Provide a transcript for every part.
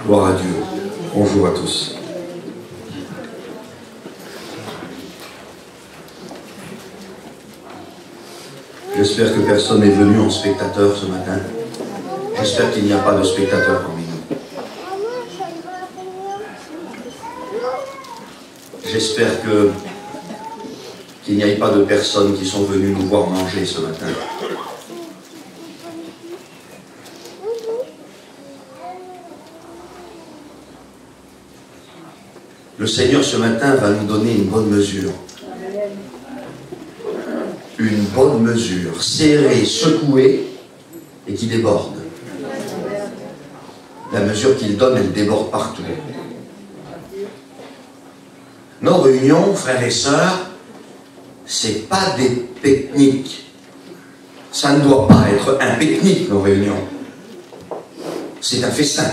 Gloire à Dieu. Bonjour à tous. J'espère que personne n'est venu en spectateur ce matin. J'espère qu'il n'y a pas de spectateurs parmi nous. J'espère qu'il n'y ait pas de personnes qui sont venues nous voir manger ce matin. Le Seigneur ce matin va nous donner une bonne mesure. Une bonne mesure, serrée, secouée et qui déborde. La mesure qu'il donne, elle déborde partout. Nos réunions, frères et sœurs, c'est pas des pique-niques. Ça ne doit pas être un pique-nique, nos réunions. C'est un festin.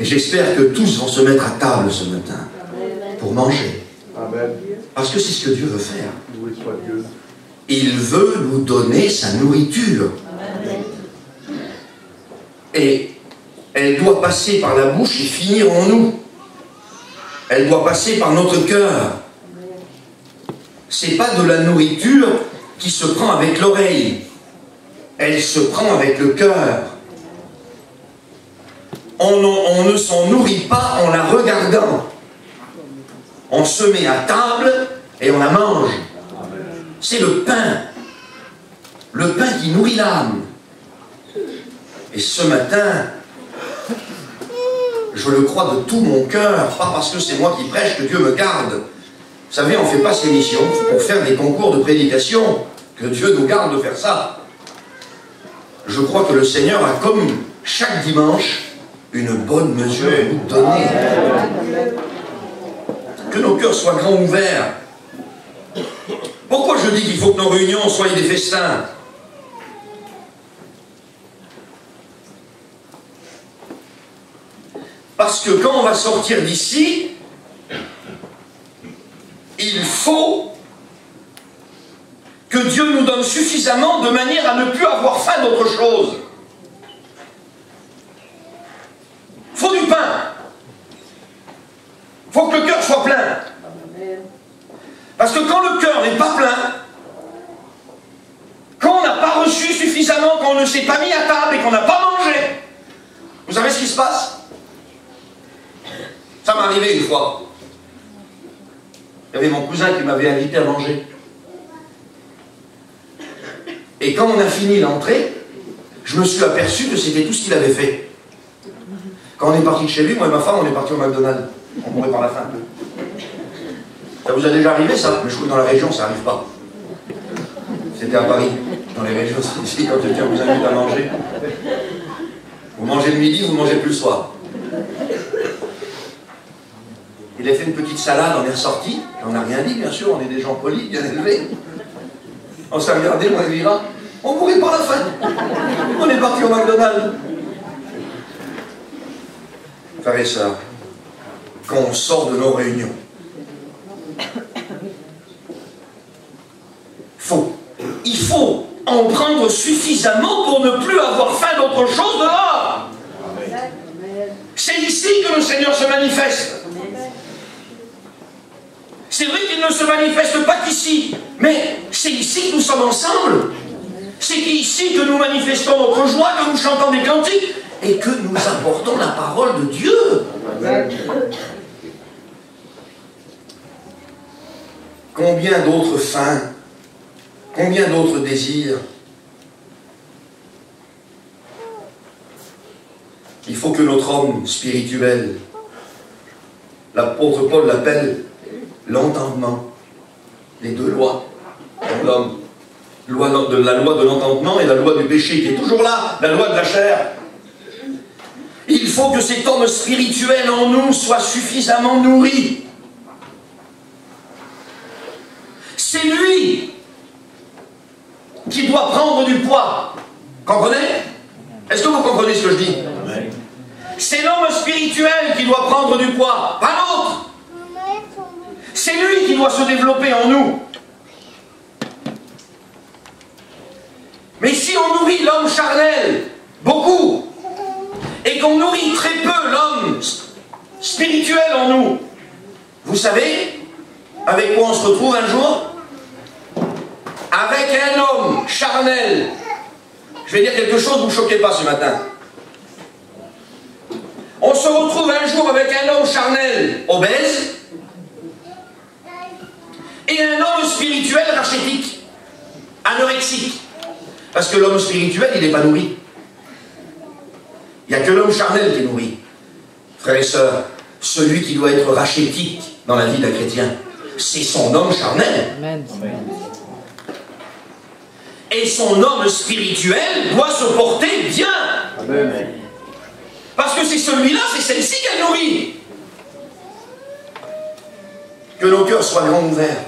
Et j'espère que tous vont se mettre à table ce matin pour manger. Parce que c'est ce que Dieu veut faire. Il veut nous donner sa nourriture. Et elle doit passer par la bouche et finir en nous. Elle doit passer par notre cœur. C'est pas de la nourriture qui se prend avec l'oreille. Elle se prend avec le cœur. On ne s'en nourrit pas en la regardant. On se met à table et on la mange. C'est le pain qui nourrit l'âme. Et ce matin, je le crois de tout mon cœur, pas parce que c'est moi qui prêche que Dieu me garde. Vous savez, on ne fait pas ces missions pour faire des concours de prédication. Que Dieu nous garde de faire ça. Je crois que le Seigneur a, comme chaque dimanche, une bonne mesure à nous donner. Que nos cœurs soient grands ouverts. Pourquoi je dis qu'il faut que nos réunions soient des festins? Parce que quand on va sortir d'ici, il faut que Dieu nous donne suffisamment de manière à ne plus avoir faim d'autre chose. Il faut du pain. Il faut que le cœur soit plein. Parce que quand le cœur n'est pas plein, quand on n'a pas reçu suffisamment, quand on ne s'est pas mis à table et qu'on n'a pas mangé, vous savez ce qui se passe? Ça m'est arrivé une fois. Il y avait mon cousin qui m'avait invité à manger. Et quand on a fini l'entrée, je me suis aperçu que c'était tout ce qu'il avait fait. Quand on est parti de chez lui, moi et ma femme, on est parti au McDonald's. On mourait par la faim un peu. Ça vous a déjà arrivé ça? Mais je crois que dans la région, ça n'arrive pas. C'était à Paris. Dans les régions, c'est ici, quand quelqu'un vous invite à manger. Vous mangez le midi, vous ne mangez plus le soir. Il a fait une petite salade, on est ressorti. On n'a rien dit, bien sûr, on est des gens polis, bien élevés. On s'est regardé, moi et Vira. On mourait par la faim. On est parti au McDonald's. Frères et sœurs, quand on sort de nos réunions, il faut en prendre suffisamment pour ne plus avoir faim d'autre chose dehors. C'est ici que le Seigneur se manifeste. C'est vrai qu'il ne se manifeste pas qu'ici, mais c'est ici que nous sommes ensemble. C'est ici que nous manifestons notre joie, que nous chantons des cantiques et que nous apportons la parole de Dieu. Combien d'autres fins, combien d'autres désirs. Il faut que notre homme spirituel, l'apôtre Paul l'appelle l'entendement, les deux lois de l'homme, la loi de l'entendement et la loi du péché qui est toujours là, la loi de la chair. Il faut que cet homme spirituel en nous soit suffisamment nourri. C'est lui qui doit prendre du poids. Comprenez? Est-ce que vous comprenez ce que je dis? C'est l'homme spirituel qui doit prendre du poids, pas l'autre. C'est lui qui doit se développer en nous. Mais si on nourrit l'homme charnel, beaucoup, et qu'on spirituel en nous. Vous savez avec quoi on se retrouve un jour? Avec un homme charnel. Je vais dire quelque chose, vous ne choquez pas ce matin. On se retrouve un jour avec un homme charnel obèse et un homme spirituel rachétique, anorexique. Parce que l'homme spirituel, il n'est pas nourri. Il n'y a que l'homme charnel qui est nourri. Frères et sœurs, celui qui doit être rachétique dans la vie d'un chrétien, c'est son homme charnel. Amen. Et son homme spirituel doit se porter bien. Amen. Parce que c'est celui-là, c'est celle-ci qu'elle nourrit. Que nos cœurs soient grands ouverts.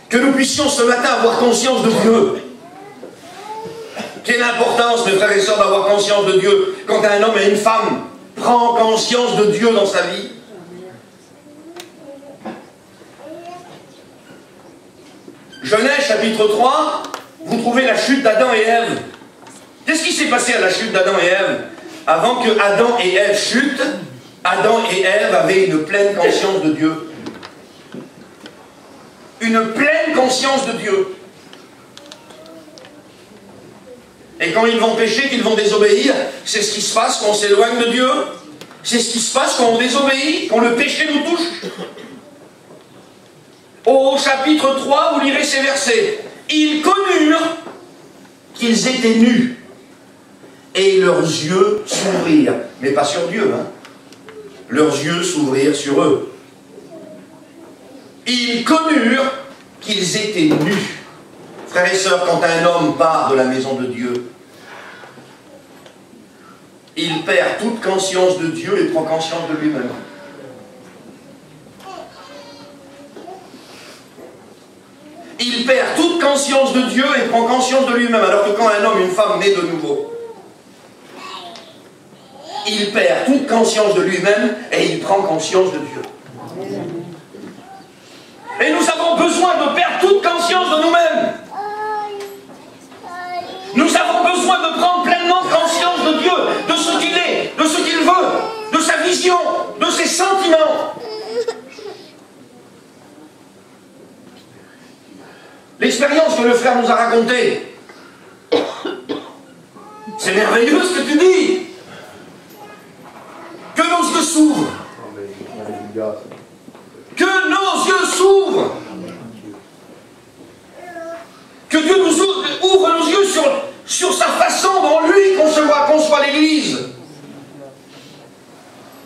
Que nous puissions ce matin avoir conscience de Dieu. Quelle importance, mes frères et sœurs, d'avoir conscience de Dieu quand un homme et une femme prend conscience de Dieu dans sa vie. Genèse chapitre 3, vous trouvez la chute d'Adam et Ève. Qu'est-ce qui s'est passé à la chute d'Adam et Ève? Avant que Adam et Ève chutent, Adam et Ève avaient une pleine conscience de Dieu. Une pleine conscience de Dieu. Et quand ils vont pécher, qu'ils vont désobéir, c'est ce qui se passe quand on s'éloigne de Dieu. C'est ce qui se passe quand on désobéit, quand le péché nous touche. Au chapitre 3, vous lirez ces versets. Ils connurent qu'ils étaient nus, et leurs yeux s'ouvrirent. Mais pas sur Dieu, hein. Leurs yeux s'ouvrirent sur eux. Ils connurent qu'ils étaient nus. Frères et sœurs, quand un homme part de la maison de Dieu, il perd toute conscience de Dieu et prend conscience de lui-même. Il perd toute conscience de Dieu et prend conscience de lui-même. Alors que quand un homme et une femme naissent de nouveau, il perd toute conscience de lui-même et il prend conscience de Dieu. Et nous avons besoin de perdre toute conscience de nous-mêmes. Nous avons besoin de prendre pleinement conscience de Dieu, de ce qu'il est, de ce qu'il veut, de sa vision, de ses sentiments. L'expérience que le frère nous a racontée, c'est merveilleux ce que tu dis. Que nos yeux s'ouvrent. Que nos yeux s'ouvrent. Que Dieu nous ouvre nos yeux sur sa façon dont lui conçoit l'Église.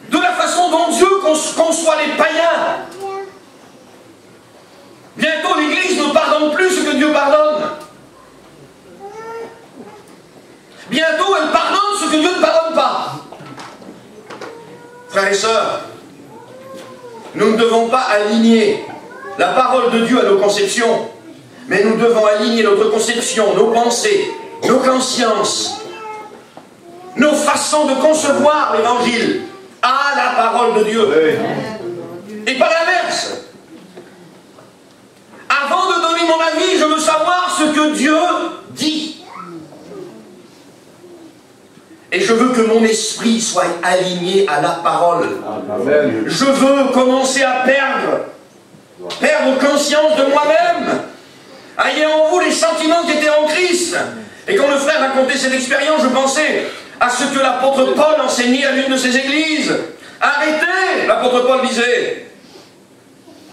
De la façon dont Dieu conçoit les païens. Bientôt l'Église ne pardonne plus ce que Dieu pardonne. Bientôt elle pardonne ce que Dieu ne pardonne pas. Frères et sœurs, nous ne devons pas aligner la parole de Dieu à nos conceptions, mais nous devons aligner notre conception, nos pensées, nos consciences, nos façons de concevoir l'Évangile à la parole de Dieu. Et pas l'inverse. Avant de donner mon avis, je veux savoir ce que Dieu dit. Et je veux que mon esprit soit aligné à la parole. Amen. Je veux commencer à perdre conscience de moi-même. Ayez en vous les sentiments qui étaient en Christ. Et quand le frère racontait cette expérience, je pensais à ce que l'apôtre Paul enseignait à l'une de ses églises. Arrêtez, l'apôtre Paul disait,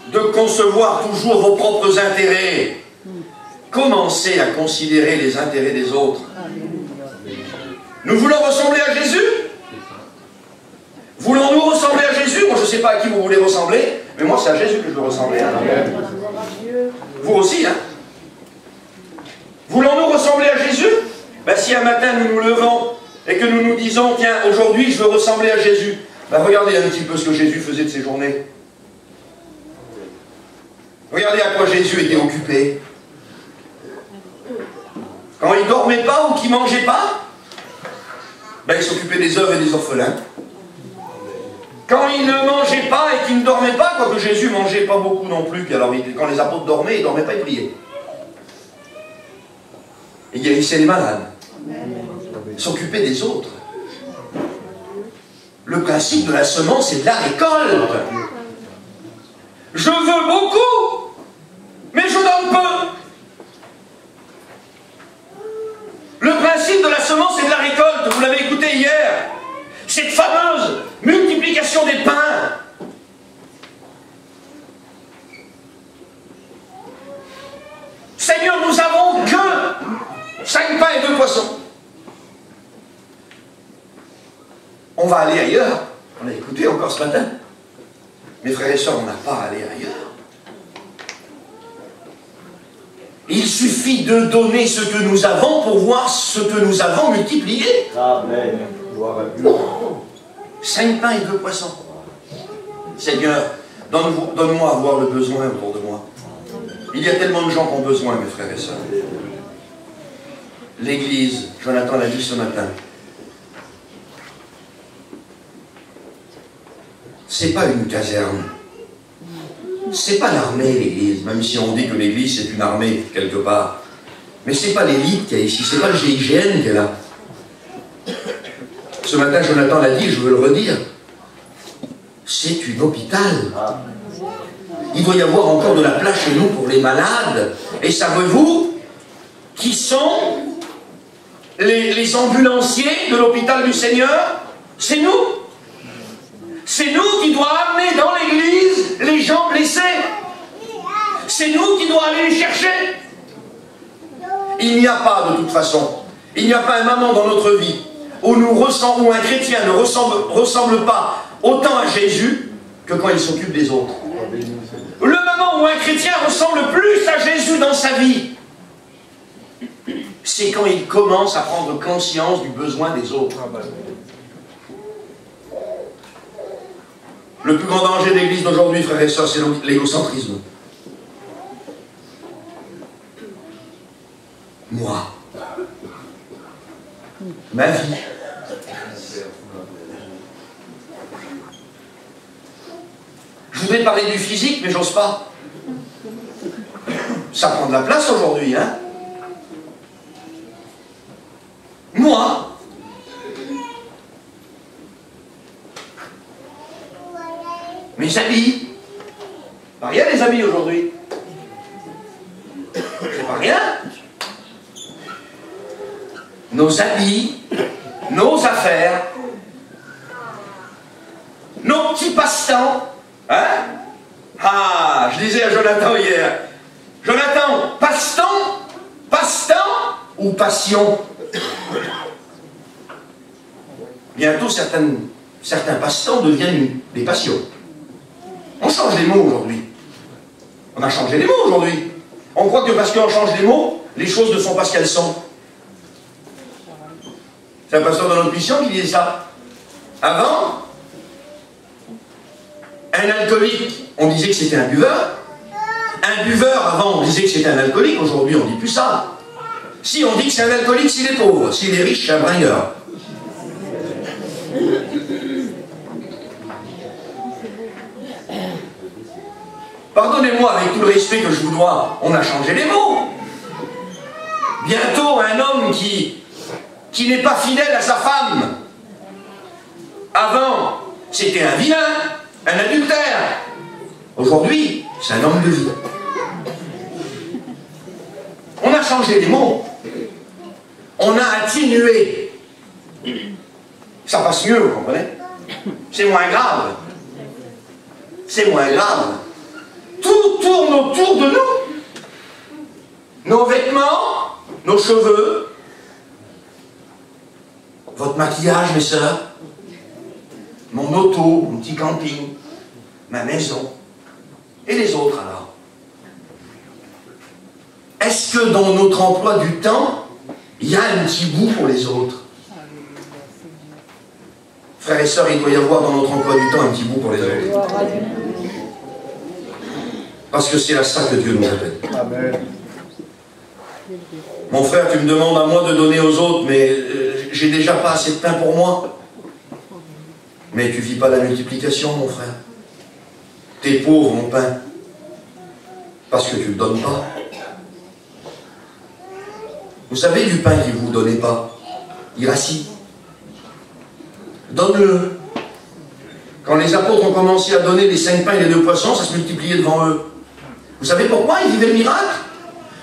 de concevoir toujours vos propres intérêts. Commencez à considérer les intérêts des autres. Nous voulons ressembler à Jésus? Voulons-nous ressembler à Jésus? Moi, je ne sais pas à qui vous voulez ressembler, mais moi, c'est à Jésus que je veux ressembler. Hein. Vous aussi, hein? Voulons-nous ressembler à Jésus? Ben, si un matin, nous nous levons et que nous nous disons, tiens, aujourd'hui, je veux ressembler à Jésus, ben, regardez un petit peu ce que Jésus faisait de ses journées. Regardez à quoi Jésus était occupé. Quand il ne dormait pas ou qu'il ne mangeait pas, ben, il s'occupait des veuves et des orphelins. Quand il ne mangeait pas et qu'il ne dormait pas, quoique Jésus ne mangeait pas beaucoup non plus, puis alors quand les apôtres dormaient, il ne dormait pas, il priait. Il guérissait les malades. Il s'occupait des autres. Le principe de la semence et de la récolte. Je veux beaucoup, mais je donne peu. Le principe de la semence et de la récolte, vous l'avez écouté hier, cette fameuse multiplication des pains. Seigneur, nous avons que 5 pains et 2 poissons. On va aller ailleurs. On l'a écouté encore ce matin. Mes frères et sœurs, on n'a pas à aller ailleurs. Il suffit de donner ce que nous avons pour voir ce que nous avons multiplié. Amen. 5 pains et 2 poissons. Seigneur, donne-moi à voir le besoin autour de moi. Il y a tellement de gens qui ont besoin, mes frères et sœurs. L'Église, Jonathan l'a dit ce matin, c'est pas une caserne. C'est pas l'armée, l'Église, même si on dit que l'Église c'est une armée quelque part. Mais c'est pas l'élite qui est ici, c'est pas le GIGN qui est là. Ce matin, Jonathan l'a dit, je veux le redire. C'est un hôpital. Il doit y avoir encore de la place chez nous pour les malades. Et savez-vous qui sont les ambulanciers de l'hôpital du Seigneur? C'est nous. C'est nous qui devons amener dans l'église les gens blessés. C'est nous qui devons aller les chercher. Il n'y a pas, de toute façon, il n'y a pas un moment dans notre vie où un chrétien ne ressemble pas autant à Jésus que quand il s'occupe des autres. Le moment où un chrétien ressemble plus à Jésus dans sa vie, c'est quand il commence à prendre conscience du besoin des autres. Le plus grand danger de l'Église d'aujourd'hui, frères et sœurs, c'est l'égocentrisme. Moi. Ma vie. Je voudrais parler du physique, mais j'ose pas. Ça prend de la place aujourd'hui, hein? Moi. Mes habits. Pas rien les habits aujourd'hui. C'est pas rien. Nos habits, nos affaires, nos petits passe-temps. Hein? Ah, je disais à Jonathan hier, Jonathan, passe-temps ou passion? Bientôt certains passe-temps deviennent des passions. On change les mots aujourd'hui. On a changé les mots aujourd'hui. On croit que parce qu'on change les mots, les choses ne sont pas ce qu'elles sont. C'est un pasteur de notre mission qui disait ça. Avant, un alcoolique, on disait que c'était un buveur. Un buveur, avant, on disait que c'était un alcoolique. Aujourd'hui, on ne dit plus ça. Si, on dit que c'est un alcoolique s'il est pauvre. S'il est riche, c'est un bringueur. Pardonnez-moi, avec tout le respect que je vous dois, on a changé les mots. Bientôt, un homme qui n'est pas fidèle à sa femme. Avant, c'était un vilain, un adultère. Aujourd'hui, c'est un homme de vie. On a changé les mots. On a atténué. Ça passe mieux, vous comprenez? C'est moins grave. C'est moins grave. Tout tourne autour de nous. Nos vêtements, nos cheveux, votre maquillage, mes sœurs, mon auto, mon petit camping, ma maison, et les autres alors. Est-ce que dans notre emploi du temps, il y a un petit bout pour les autres? Frères et sœurs, il doit y avoir dans notre emploi du temps un petit bout pour les autres. Parce que c'est à ça que Dieu nous appelle. Amen. Mon frère, tu me demandes à moi de donner aux autres, mais j'ai déjà pas assez de pain pour moi. Mais tu vis pas la multiplication, mon frère. T'es pauvre, mon pain. Parce que tu ne le donnes pas. Vous savez, du pain que vous ne donnez pas, il rassit. Donne-le. Quand les apôtres ont commencé à donner les 5 pains et les 2 poissons, ça se multipliait devant eux. Vous savez pourquoi ils vivaient le miracle?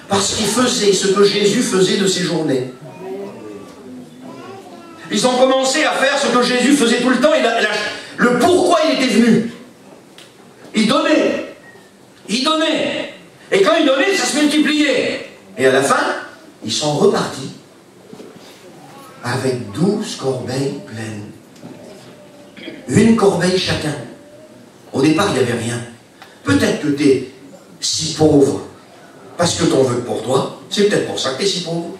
Parce qu'ils faisaient ce que Jésus faisait de ses journées. Ils ont commencé à faire ce que Jésus faisait tout le temps. Le pourquoi il était venu. Il donnait. Il donnait. Et quand il donnait, ça se multipliait. Et à la fin, ils sont repartis avec 12 corbeilles pleines. Une corbeille chacun. Au départ, il n'y avait rien. Peut-être que tu es si pauvre parce que t'en veux pour toi. C'est peut-être pour ça que tu es si pauvre.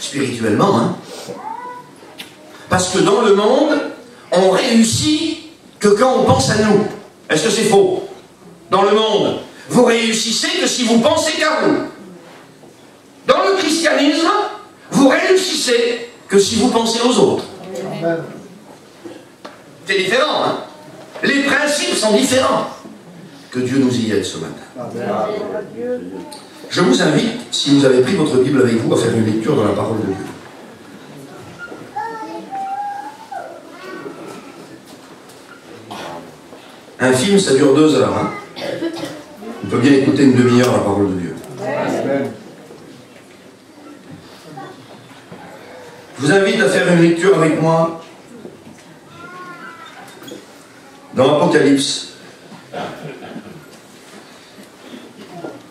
Spirituellement, hein. Parce que dans le monde, on réussit que quand on pense à nous. Est-ce que c'est faux? Dans le monde, vous réussissez que si vous pensez qu'à vous. Dans le christianisme, vous réussissez que si vous pensez aux autres. C'est différent, hein? Les principes sont différents. Que Dieu nous y aide ce matin. Je vous invite, si vous avez pris votre Bible avec vous, à faire une lecture dans la parole de Dieu. Un film, ça dure 2 heures. Hein? On peut bien écouter une demi-heure la parole de Dieu. Je vous invite à faire une lecture avec moi dans Apocalypse,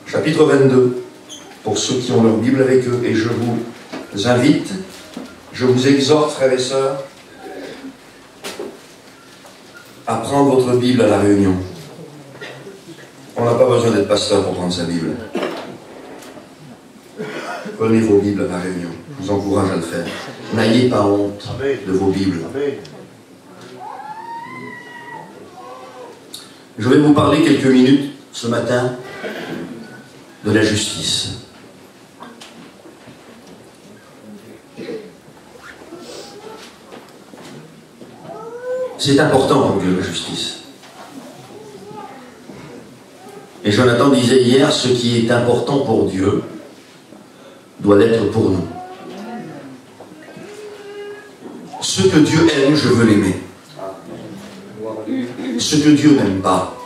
chapitre 22, pour ceux qui ont leur Bible avec eux. Et je vous invite, je vous exhorte, frères et sœurs, à prendre votre Bible à la réunion. On n'a pas besoin d'être pasteur pour prendre sa Bible. Prenez vos Bibles à la réunion. Je vous encourage à le faire. N'ayez pas honte de vos Bibles. Je vais vous parler quelques minutes ce matin de la justice. C'est important pour Dieu, la justice. Et Jonathan disait hier, ce qui est important pour Dieu doit l'être pour nous. Ce que Dieu aime, je veux l'aimer. Ce que Dieu n'aime pas,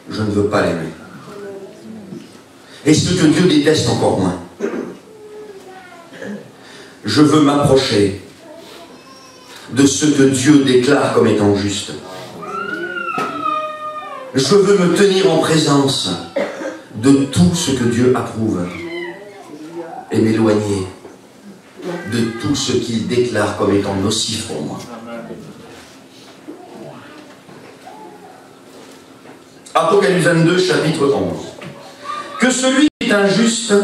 je ne veux pas l'aimer. Et ce que Dieu déteste encore moins. Je veux m'approcher de ce que Dieu déclare comme étant juste. Je veux me tenir en présence de tout ce que Dieu approuve et m'éloigner de tout ce qu'il déclare comme étant nocif pour moi. Apocalypse 22, chapitre 11. Que celui qui est injuste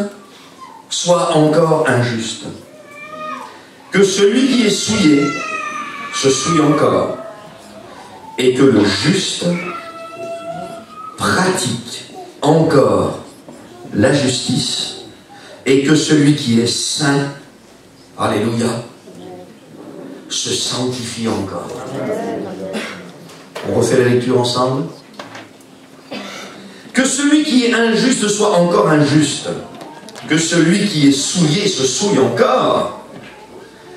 soit encore injuste. Que celui qui est souillé se souille encore. Et que le juste pratique encore la justice. Et que celui qui est saint, alléluia, se sanctifie encore. On refait la lecture ensemble. Que celui qui est injuste soit encore injuste. Que celui qui est souillé se souille encore.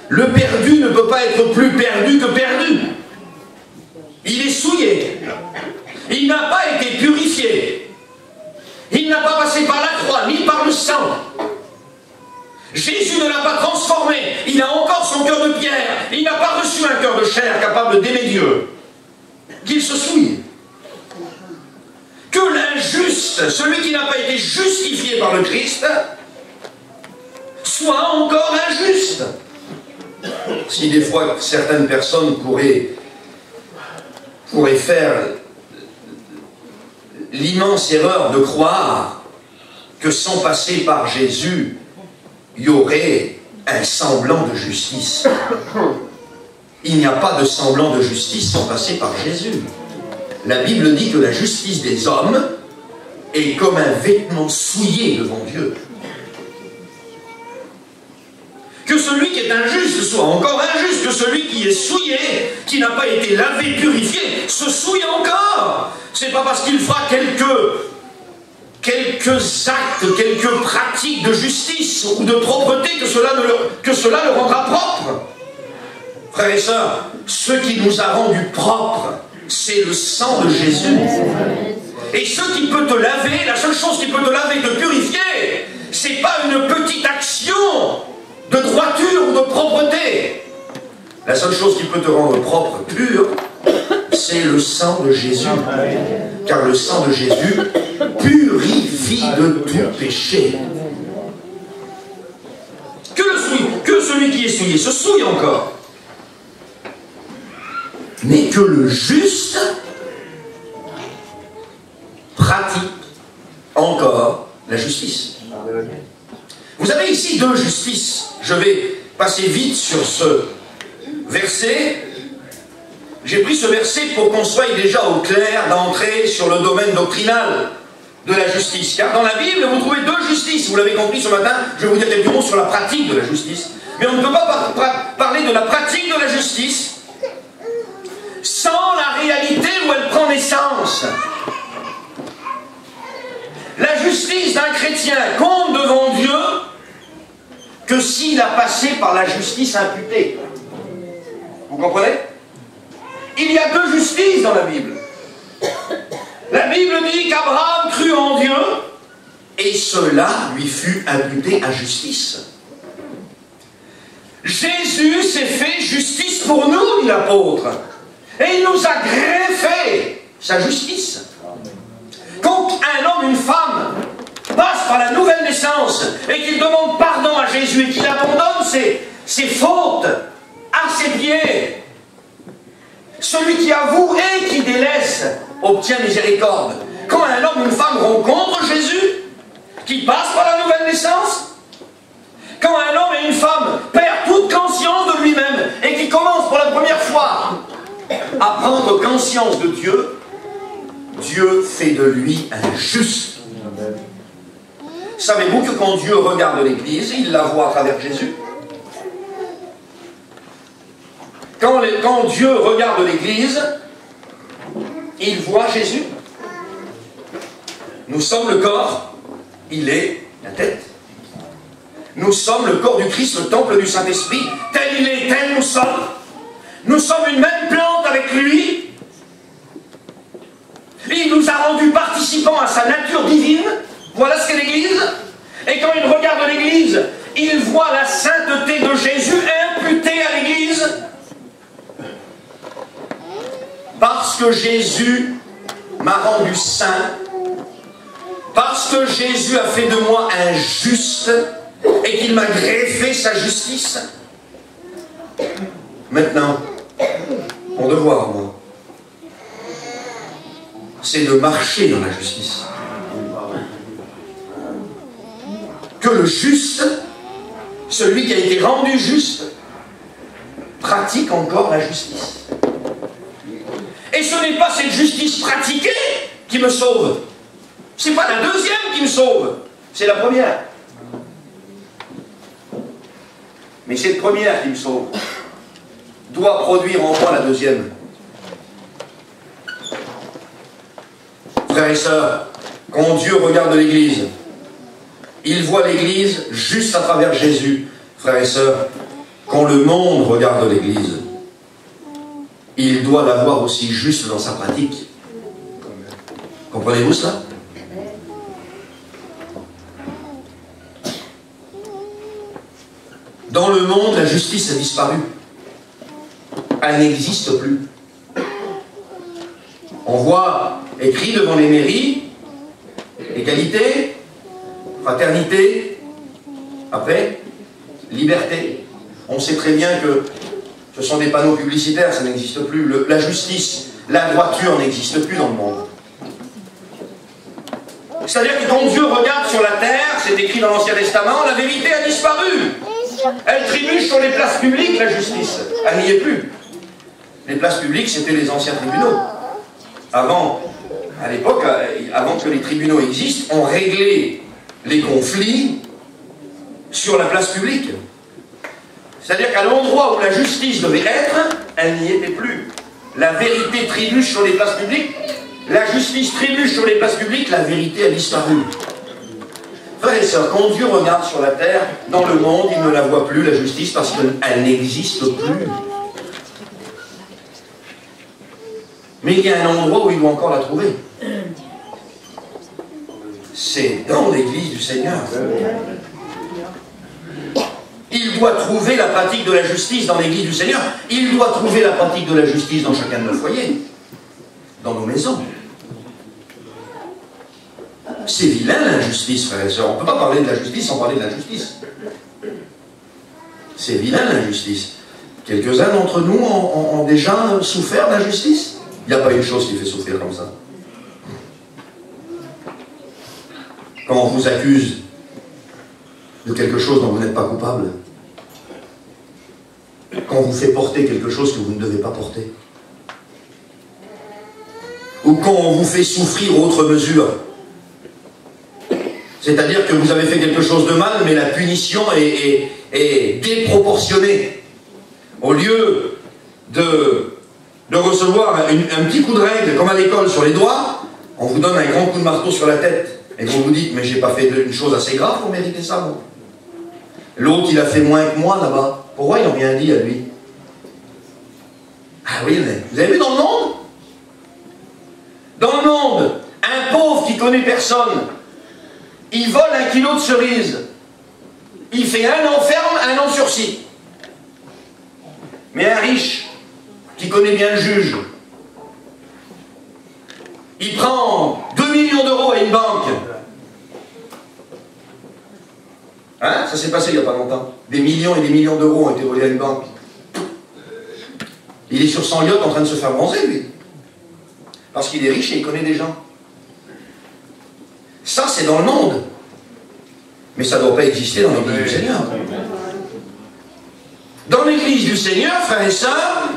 Le perdu ne peut pas être plus perdu que perdu. Il est souillé. Il n'a pas été purifié. Il n'a pas passé par la croix, ni par le sang. Jésus ne l'a pas transformé. Il a encore son cœur de pierre. Il n'a pas reçu un cœur de chair capable d'aimer Dieu. Qu'il se souille. Que l'injuste, celui qui n'a pas été justifié par le Christ, soit encore injuste. Si des fois certaines personnes pourraient faire l'immense erreur de croire que sans passer par Jésus, il y aurait un semblant de justice. Il n'y a pas de semblant de justice sans passer par Jésus. La Bible dit que la justice des hommes est comme un vêtement souillé devant Dieu. Que celui qui est injuste soit encore injuste, que celui qui est souillé, qui n'a pas été lavé, purifié, se souille encore. C'est pas parce qu'il fera quelques actes, quelques pratiques de justice ou de propreté que cela le rendra propre. Frères et sœurs, ce qui nous a rendus propres, c'est le sang de Jésus. Et ce qui peut te laver, la seule chose qui peut te laver, te purifier, c'est pas une petite action de droiture ou de propreté. La seule chose qui peut te rendre propre, pur, c'est le sang de Jésus. Car le sang de Jésus purifie de tout péché. Que celui qui est souillé se souille encore. Mais que le juste pratique encore la justice. Vous avez ici deux justices. Je vais passer vite sur ce verset. J'ai pris ce verset pour qu'on soit déjà au clair d'entrer sur le domaine doctrinal de la justice. Car dans la Bible, vous trouvez deux justices. Vous l'avez compris ce matin, je vais vous dire quelques mots sur la pratique de la justice. Mais on ne peut pas parler de la pratique de la justice sans la réalité où elle prend naissance. La justice d'un chrétien compte devant Dieu que s'il a passé par la justice imputée. Vous comprenez? Il y a deux justices dans la Bible. La Bible dit qu'Abraham crut en Dieu et cela lui fut imputé à justice. Jésus s'est fait justice pour nous, dit l'apôtre. Et il nous a greffé sa justice. Quand un homme, une femme, passe par la nouvelle naissance et qu'il demande pardon à Jésus et qu'il abandonne ses fautes à ses pieds, celui qui avoue et qui délaisse obtient miséricorde. Quand un homme ou une femme rencontre Jésus, qui passe par la nouvelle naissance, quand un homme et une femme perdent toute conscience de lui-même et qui commence pour la première fois à prendre conscience de Dieu, Dieu fait de lui un juste. Savez-vous que quand Dieu regarde l'Église, il la voit à travers Jésus? Quand Dieu regarde l'Église, il voit Jésus. Nous sommes le corps, il est la tête. Nous sommes le corps du Christ, le temple du Saint-Esprit. Tel il est, tel nous sommes. Nous sommes une même plante avec lui. Il nous a rendus participants à sa nature divine. Voilà ce qu'est l'Église. Et quand il regarde l'Église, il voit la sainteté de Jésus imputée à l'Église. Parce que Jésus m'a rendu saint, parce que Jésus a fait de moi un juste et qu'il m'a greffé sa justice. Maintenant, mon devoir, moi, c'est de marcher dans la justice. Que le juste, celui qui a été rendu juste, pratique encore la justice. Et ce n'est pas cette justice pratiquée qui me sauve. Ce n'est pas la deuxième qui me sauve. C'est la première. Mais cette première qui me sauve doit produire en moi la deuxième. Frères et sœurs, quand Dieu regarde l'Église, il voit l'Église juste à travers Jésus. Frères et sœurs, quand le monde regarde l'Église, il doit la voir aussi juste dans sa pratique. Comprenez-vous cela? Dans le monde, la justice a disparu. Elle n'existe plus. On voit écrit devant les mairies, égalité, fraternité, après, liberté. On sait très bien que ce sont des panneaux publicitaires, ça n'existe plus. La justice, la droiture n'existe plus dans le monde. C'est-à-dire que quand Dieu regarde sur la terre, c'est écrit dans l'Ancien Testament, la vérité a disparu. Elle trébuche sur les places publiques, la justice. Elle n'y est plus. Les places publiques, c'était les anciens tribunaux. Avant, à l'époque, avant que les tribunaux existent, on réglait les conflits sur la place publique. C'est-à-dire qu'à l'endroit où la justice devait être, elle n'y était plus. La vérité trébuche sur les places publiques, la justice trébuche sur les places publiques, la vérité a disparu. Frères et sœurs, quand Dieu regarde sur la terre, dans le monde, il ne la voit plus, la justice, parce qu'elle n'existe plus. Mais il y a un endroit où il doit encore la trouver. C'est dans l'église du Seigneur. Il doit trouver la pratique de la justice dans l'église du Seigneur. Il doit trouver la pratique de la justice dans chacun de nos foyers, dans nos maisons. C'est vilain l'injustice, frères et sœurs. On ne peut pas parler de la justice sans parler de l'injustice. C'est vilain l'injustice. Quelques-uns d'entre nous ont déjà souffert d'injustice. Il n'y a pas une chose qui fait souffrir comme ça. Quand on vous accuse de quelque chose dont vous n'êtes pas coupable, quand on vous fait porter quelque chose que vous ne devez pas porter, ou quand on vous fait souffrir outre mesure, c'est-à-dire que vous avez fait quelque chose de mal, mais la punition est déproportionnée. Au lieu de recevoir un petit coup de règle, comme à l'école, sur les doigts, on vous donne un grand coup de marteau sur la tête. Et vous vous dites, mais j'ai pas fait une chose assez grave pour mériter ça, moi. L'autre, il a fait moins que moi, là-bas. Pourquoi ils n'ont rien dit à lui? Ah oui, mais vous avez vu dans le monde? Dans le monde, un pauvre qui connaît personne, il vole 1 kilo de cerises. Il fait 1 an ferme, 1 an sursis. Mais un riche, qui connaît bien le juge, il prend 2 millions d'euros à une banque. Hein? Ça s'est passé il n'y a pas longtemps. Des millions et des millions d'euros ont été volés à une banque. Il est sur son yacht en train de se faire bronzer, lui. Parce qu'il est riche et il connaît des gens. Ça, c'est dans le monde. Mais ça ne doit pas exister dans l'église du Seigneur. Dans l'église du Seigneur, frères et sœurs,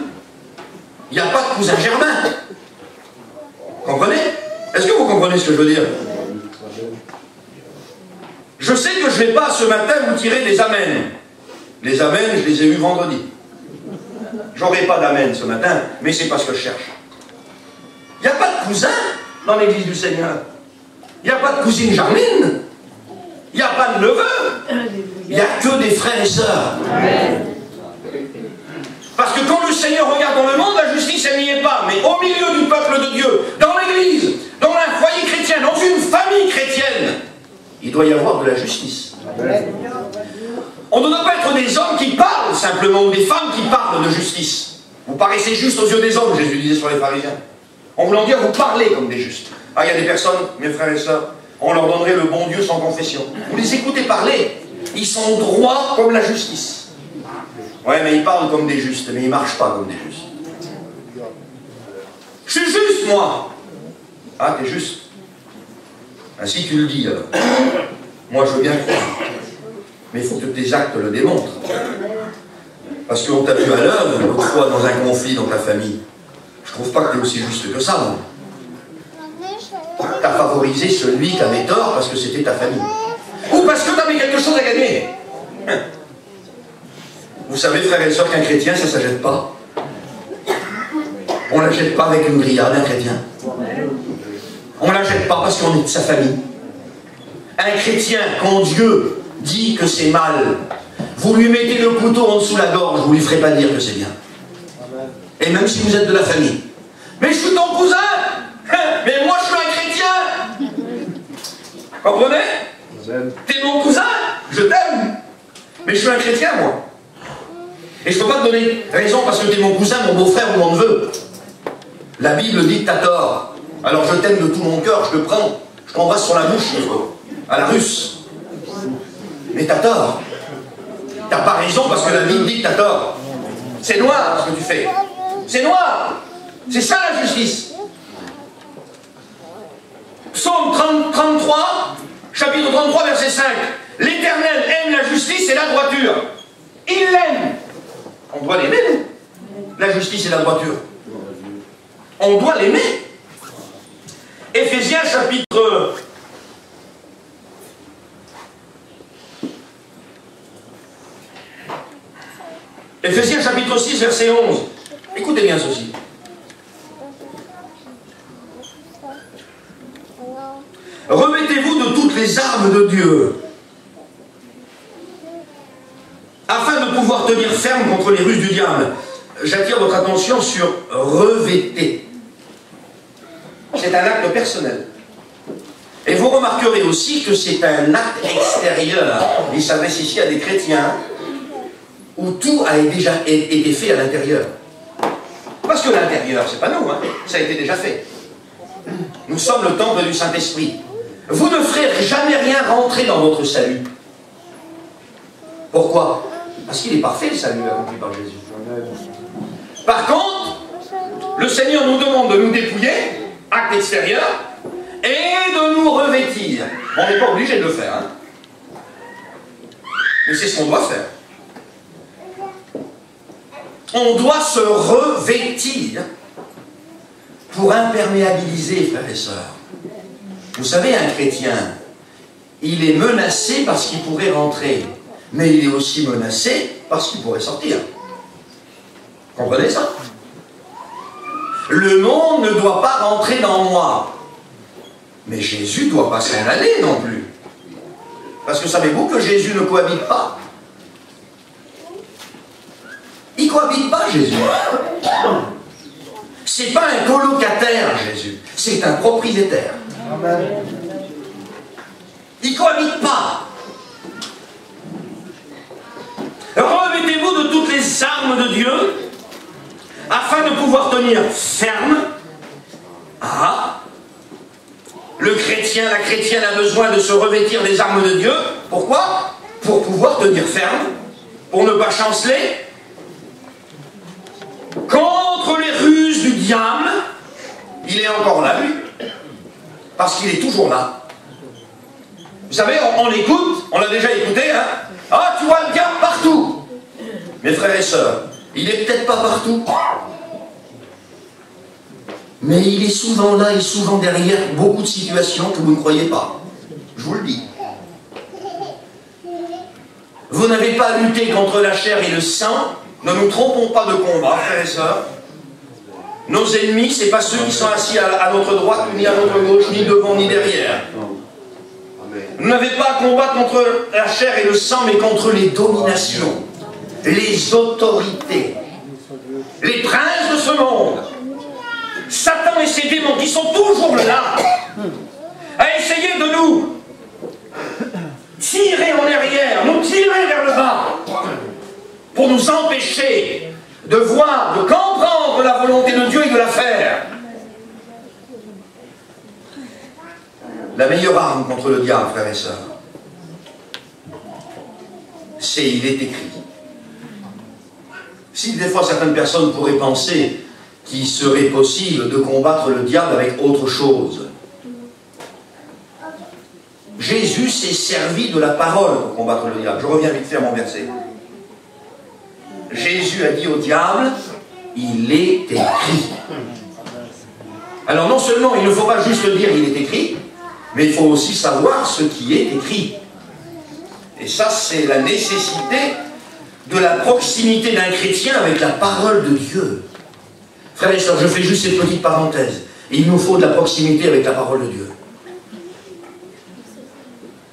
il n'y a pas de cousin germain. Comprenez? Est-ce que vous comprenez ce que je veux dire? Je sais que je ne vais pas ce matin vous tirer des amens. Les amens, je les ai eus vendredi. J'aurai pas d'amen ce matin, mais c'est pas ce que je cherche. Il n'y a pas de cousin dans l'église du Seigneur. Il n'y a pas de cousine Jarline. Il n'y a pas de neveu. Il n'y a que des frères et sœurs. Parce que quand le Seigneur regarde dans le monde, la justice, elle n'y est pas. Mais au milieu du peuple de Dieu, dans l'église, dans un foyer chrétien, dans une famille chrétienne, il doit y avoir de la justice. On ne doit pas être des hommes qui parlent simplement, ou des femmes qui parlent de justice. Vous paraissez juste aux yeux des hommes, Jésus disait sur les pharisiens. En voulant dire, vous parlez comme des justes. Ah, il y a des personnes, mes frères et sœurs, on leur donnerait le bon Dieu sans confession. Vous les écoutez parler, ils sont droits comme la justice. Ouais, mais ils parlent comme des justes, mais ils ne marchent pas comme des justes. Je suis juste, moi. Ah, t'es juste. Ainsi tu le dis, alors. Moi, je veux bien croire. Mais il faut que tes actes le démontrent. Parce qu'on t'a vu à l'œuvre, l'autre fois, dans un conflit dans ta famille. Je trouve pas que tu es aussi juste que ça, moi. Tu as favorisé celui qui avait tort parce que c'était ta famille. Ou parce que tu avais quelque chose à gagner. Vous savez, frères et sœurs, qu'un chrétien, ça ne s'achète pas. On ne l'achète pas avec une grillade, un chrétien. On ne l'achète pas parce qu'on est de sa famille. Un chrétien, quand Dieu dit que c'est mal, vous lui mettez le couteau en dessous la gorge, vous ne lui ferez pas dire que c'est bien. Et même si vous êtes de la famille. Mais je suis ton cousin. Mais moi je suis un chrétien. Comprenez? T'es mon cousin, je t'aime. Mais je suis un chrétien, moi. Et je ne peux pas te donner raison parce que t'es mon cousin, mon beau-frère ou mon neveu. La Bible dit que t'as tort. Alors je t'aime de tout mon cœur, je te prends, je t'embrasse sur la bouche, à la russe. Mais t'as tort. T'as pas raison parce que la Bible dit que t'as tort. C'est noir ce que tu fais. C'est noir. C'est ça la justice. Psaume 33, chapitre 33, verset 5. L'Éternel aime la justice et la droiture. Il l'aime. On doit l'aimer, nous. La justice et la droiture. On doit l'aimer. Éphésiens chapitre... Éphésiens chapitre 6, verset 11. Écoutez bien ceci. Remettez-vous de toutes les armes de Dieu, afin de pouvoir tenir ferme contre les ruses du diable. J'attire votre attention sur revêter. c'est un acte personnel. Et vous remarquerez aussi que c'est un acte extérieur. Il s'adresse ici à des chrétiens où tout a déjà été fait à l'intérieur. Parce que l'intérieur, c'est pas nous, hein, ça a été déjà fait. Nous sommes le temple du Saint-Esprit. Vous ne ferez jamais rien rentrer dans votre salut. Pourquoi? Parce qu'il est parfait, le salut accompli par Jésus. Par contre, le Seigneur nous demande de nous dépouiller, acte extérieur, et de nous revêtir. On n'est pas obligé de le faire, hein. Mais c'est ce qu'on doit faire. On doit se revêtir pour imperméabiliser, frères et sœurs. Vous savez, un chrétien, il est menacé parce qu'il pourrait rentrer, mais il est aussi menacé parce qu'il pourrait sortir. Comprenez ça? Le monde ne doit pas rentrer dans moi. Mais Jésus ne doit pas s'en aller non plus. Parce que savez-vous que Jésus ne cohabite pas? Il ne cohabite pas, Jésus. C'est pas un colocataire, Jésus. C'est un propriétaire. Amen. Il ne cohabite pas. Revêtez-vous de toutes les armes de Dieu afin de pouvoir tenir ferme. Ah, le chrétien, la chrétienne a besoin de se revêtir des armes de Dieu. Pourquoi? Pour pouvoir tenir ferme, pour ne pas chanceler, contre les ruses du diable. Il est encore là, lui, parce qu'il est toujours là. Vous savez, on l'écoute, on l'a déjà écouté, hein. Ah, tu vois le diable partout. Mes frères et sœurs, il n'est peut-être pas partout, mais il est souvent là et souvent derrière beaucoup de situations que vous ne croyez pas. Je vous le dis. Vous n'avez pas à lutter contre la chair et le sang. Ne nous trompons pas de combat, frères et sœurs. Nos ennemis, ce n'est pas ceux qui sont assis à notre droite, ni à notre gauche, ni devant, ni derrière. Vous n'avez pas à combattre contre la chair et le sang, mais contre les dominations, les autorités, les princes de ce monde. Satan et ses démons qui sont toujours là, à essayer de nous tirer en arrière, nous tirer vers le bas, pour nous empêcher de voir, de comprendre la volonté de Dieu et de la faire. La meilleure arme contre le diable, frères et sœurs, c'est il est écrit. Si des fois certaines personnes pourraient penser qu'il serait possible de combattre le diable avec autre chose, Jésus s'est servi de la parole pour combattre le diable. Je reviens vite fait à mon verset. Jésus a dit au diable, il est écrit. Alors non seulement il ne faut pas juste dire il est écrit, mais il faut aussi savoir ce qui est écrit. Et ça, c'est la nécessité de la proximité d'un chrétien avec la parole de Dieu. Frères et sœurs, je fais juste cette petite parenthèse. Il nous faut de la proximité avec la parole de Dieu.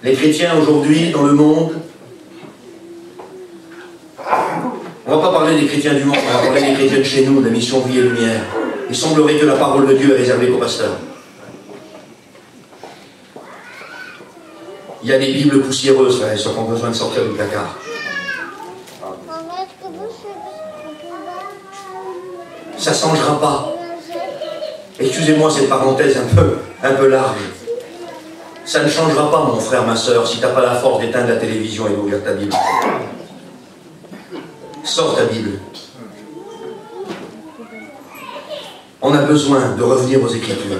Les chrétiens aujourd'hui, dans le monde, on ne va pas parler des chrétiens du monde, on va parler des chrétiens de chez nous, de la mission Vie et Lumière. Il semblerait que la parole de Dieu est réservée qu'aux pasteurs. Il y a des Bibles poussiéreuses, frères et sœurs, qui ont besoin de sortir du placard. Ça ne changera pas. Excusez-moi cette parenthèse un peu large. Ça ne changera pas, mon frère, ma sœur, si tu n'as pas la force d'éteindre la télévision et d'ouvrir ta Bible. Sors ta Bible. On a besoin de revenir aux Écritures.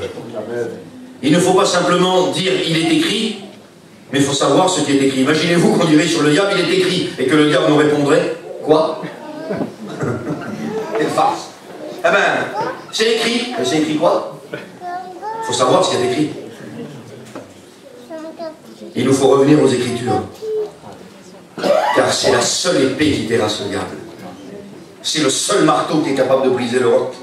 Il ne faut pas simplement dire « il est écrit », mais il faut savoir ce qui est écrit. Imaginez-vous qu'on dirait sur le diable « il est écrit » et que le diable nous répondrait « quoi ?» Quelle farce. Eh ben, c'est écrit. Mais c'est écrit quoi? Il faut savoir ce qui est écrit. Il nous faut revenir aux Écritures. Car c'est la seule épée qui terrasse le diable. C'est le seul marteau qui est capable de briser le roc.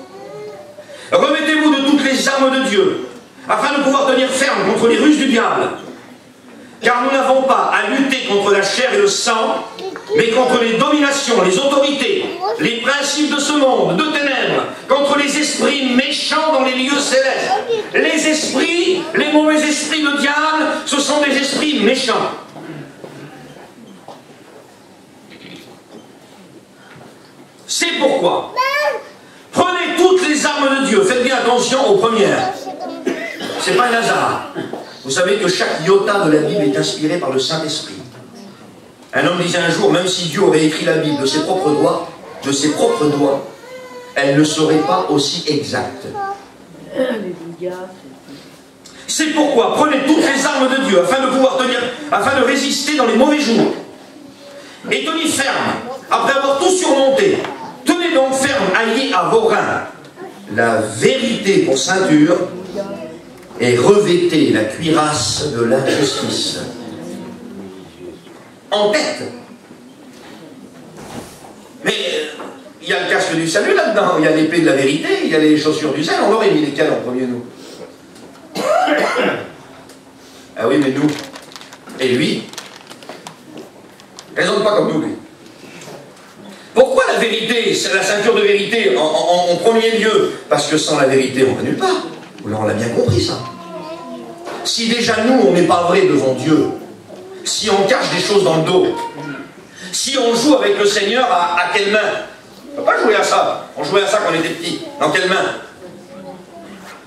Remettez-vous de toutes les armes de Dieu, afin de pouvoir tenir ferme contre les ruses du diable. Car nous n'avons pas à lutter contre la la chair et le sang, mais contre les dominations, les autorités, les principes de ce monde, de ténèbres, contre les esprits méchants dans les lieux célestes. Les esprits, les mauvais esprits, le diable, ce sont des esprits méchants. C'est pourquoi, prenez toutes les armes de Dieu, faites bien attention aux premières. C'est pas un hasard. Vous savez que chaque iota de la Bible est inspiré par le Saint-Esprit. Un homme disait un jour, même si Dieu aurait écrit la Bible de ses propres doigts, elle ne serait pas aussi exacte. C'est pourquoi prenez toutes les armes de Dieu afin de pouvoir tenir, afin de résister dans les mauvais jours. Et tenez ferme, après avoir tout surmonté. Tenez donc ferme, ayez à vos reins la vérité pour ceinture et revêtez la cuirasse de la justice. En tête. Mais il y a le casque du salut là-dedans, il y a l'épée de la vérité, il y a les chaussures du zèle. On aurait mis lesquelles en premier, nous? Ah oui, mais nous et lui, raisonne pas comme nous, lui. Pourquoi la vérité, la ceinture de vérité en premier lieu? Parce que sans la vérité, on ne va nulle part. Là, on l'a bien compris, ça. Si déjà nous, on n'est pas vrai devant Dieu, si on cache des choses dans le dos, si on joue avec le Seigneur, à quelle main? On ne peut pas jouer à ça. On jouait à ça quand on était petit. Dans quelle main?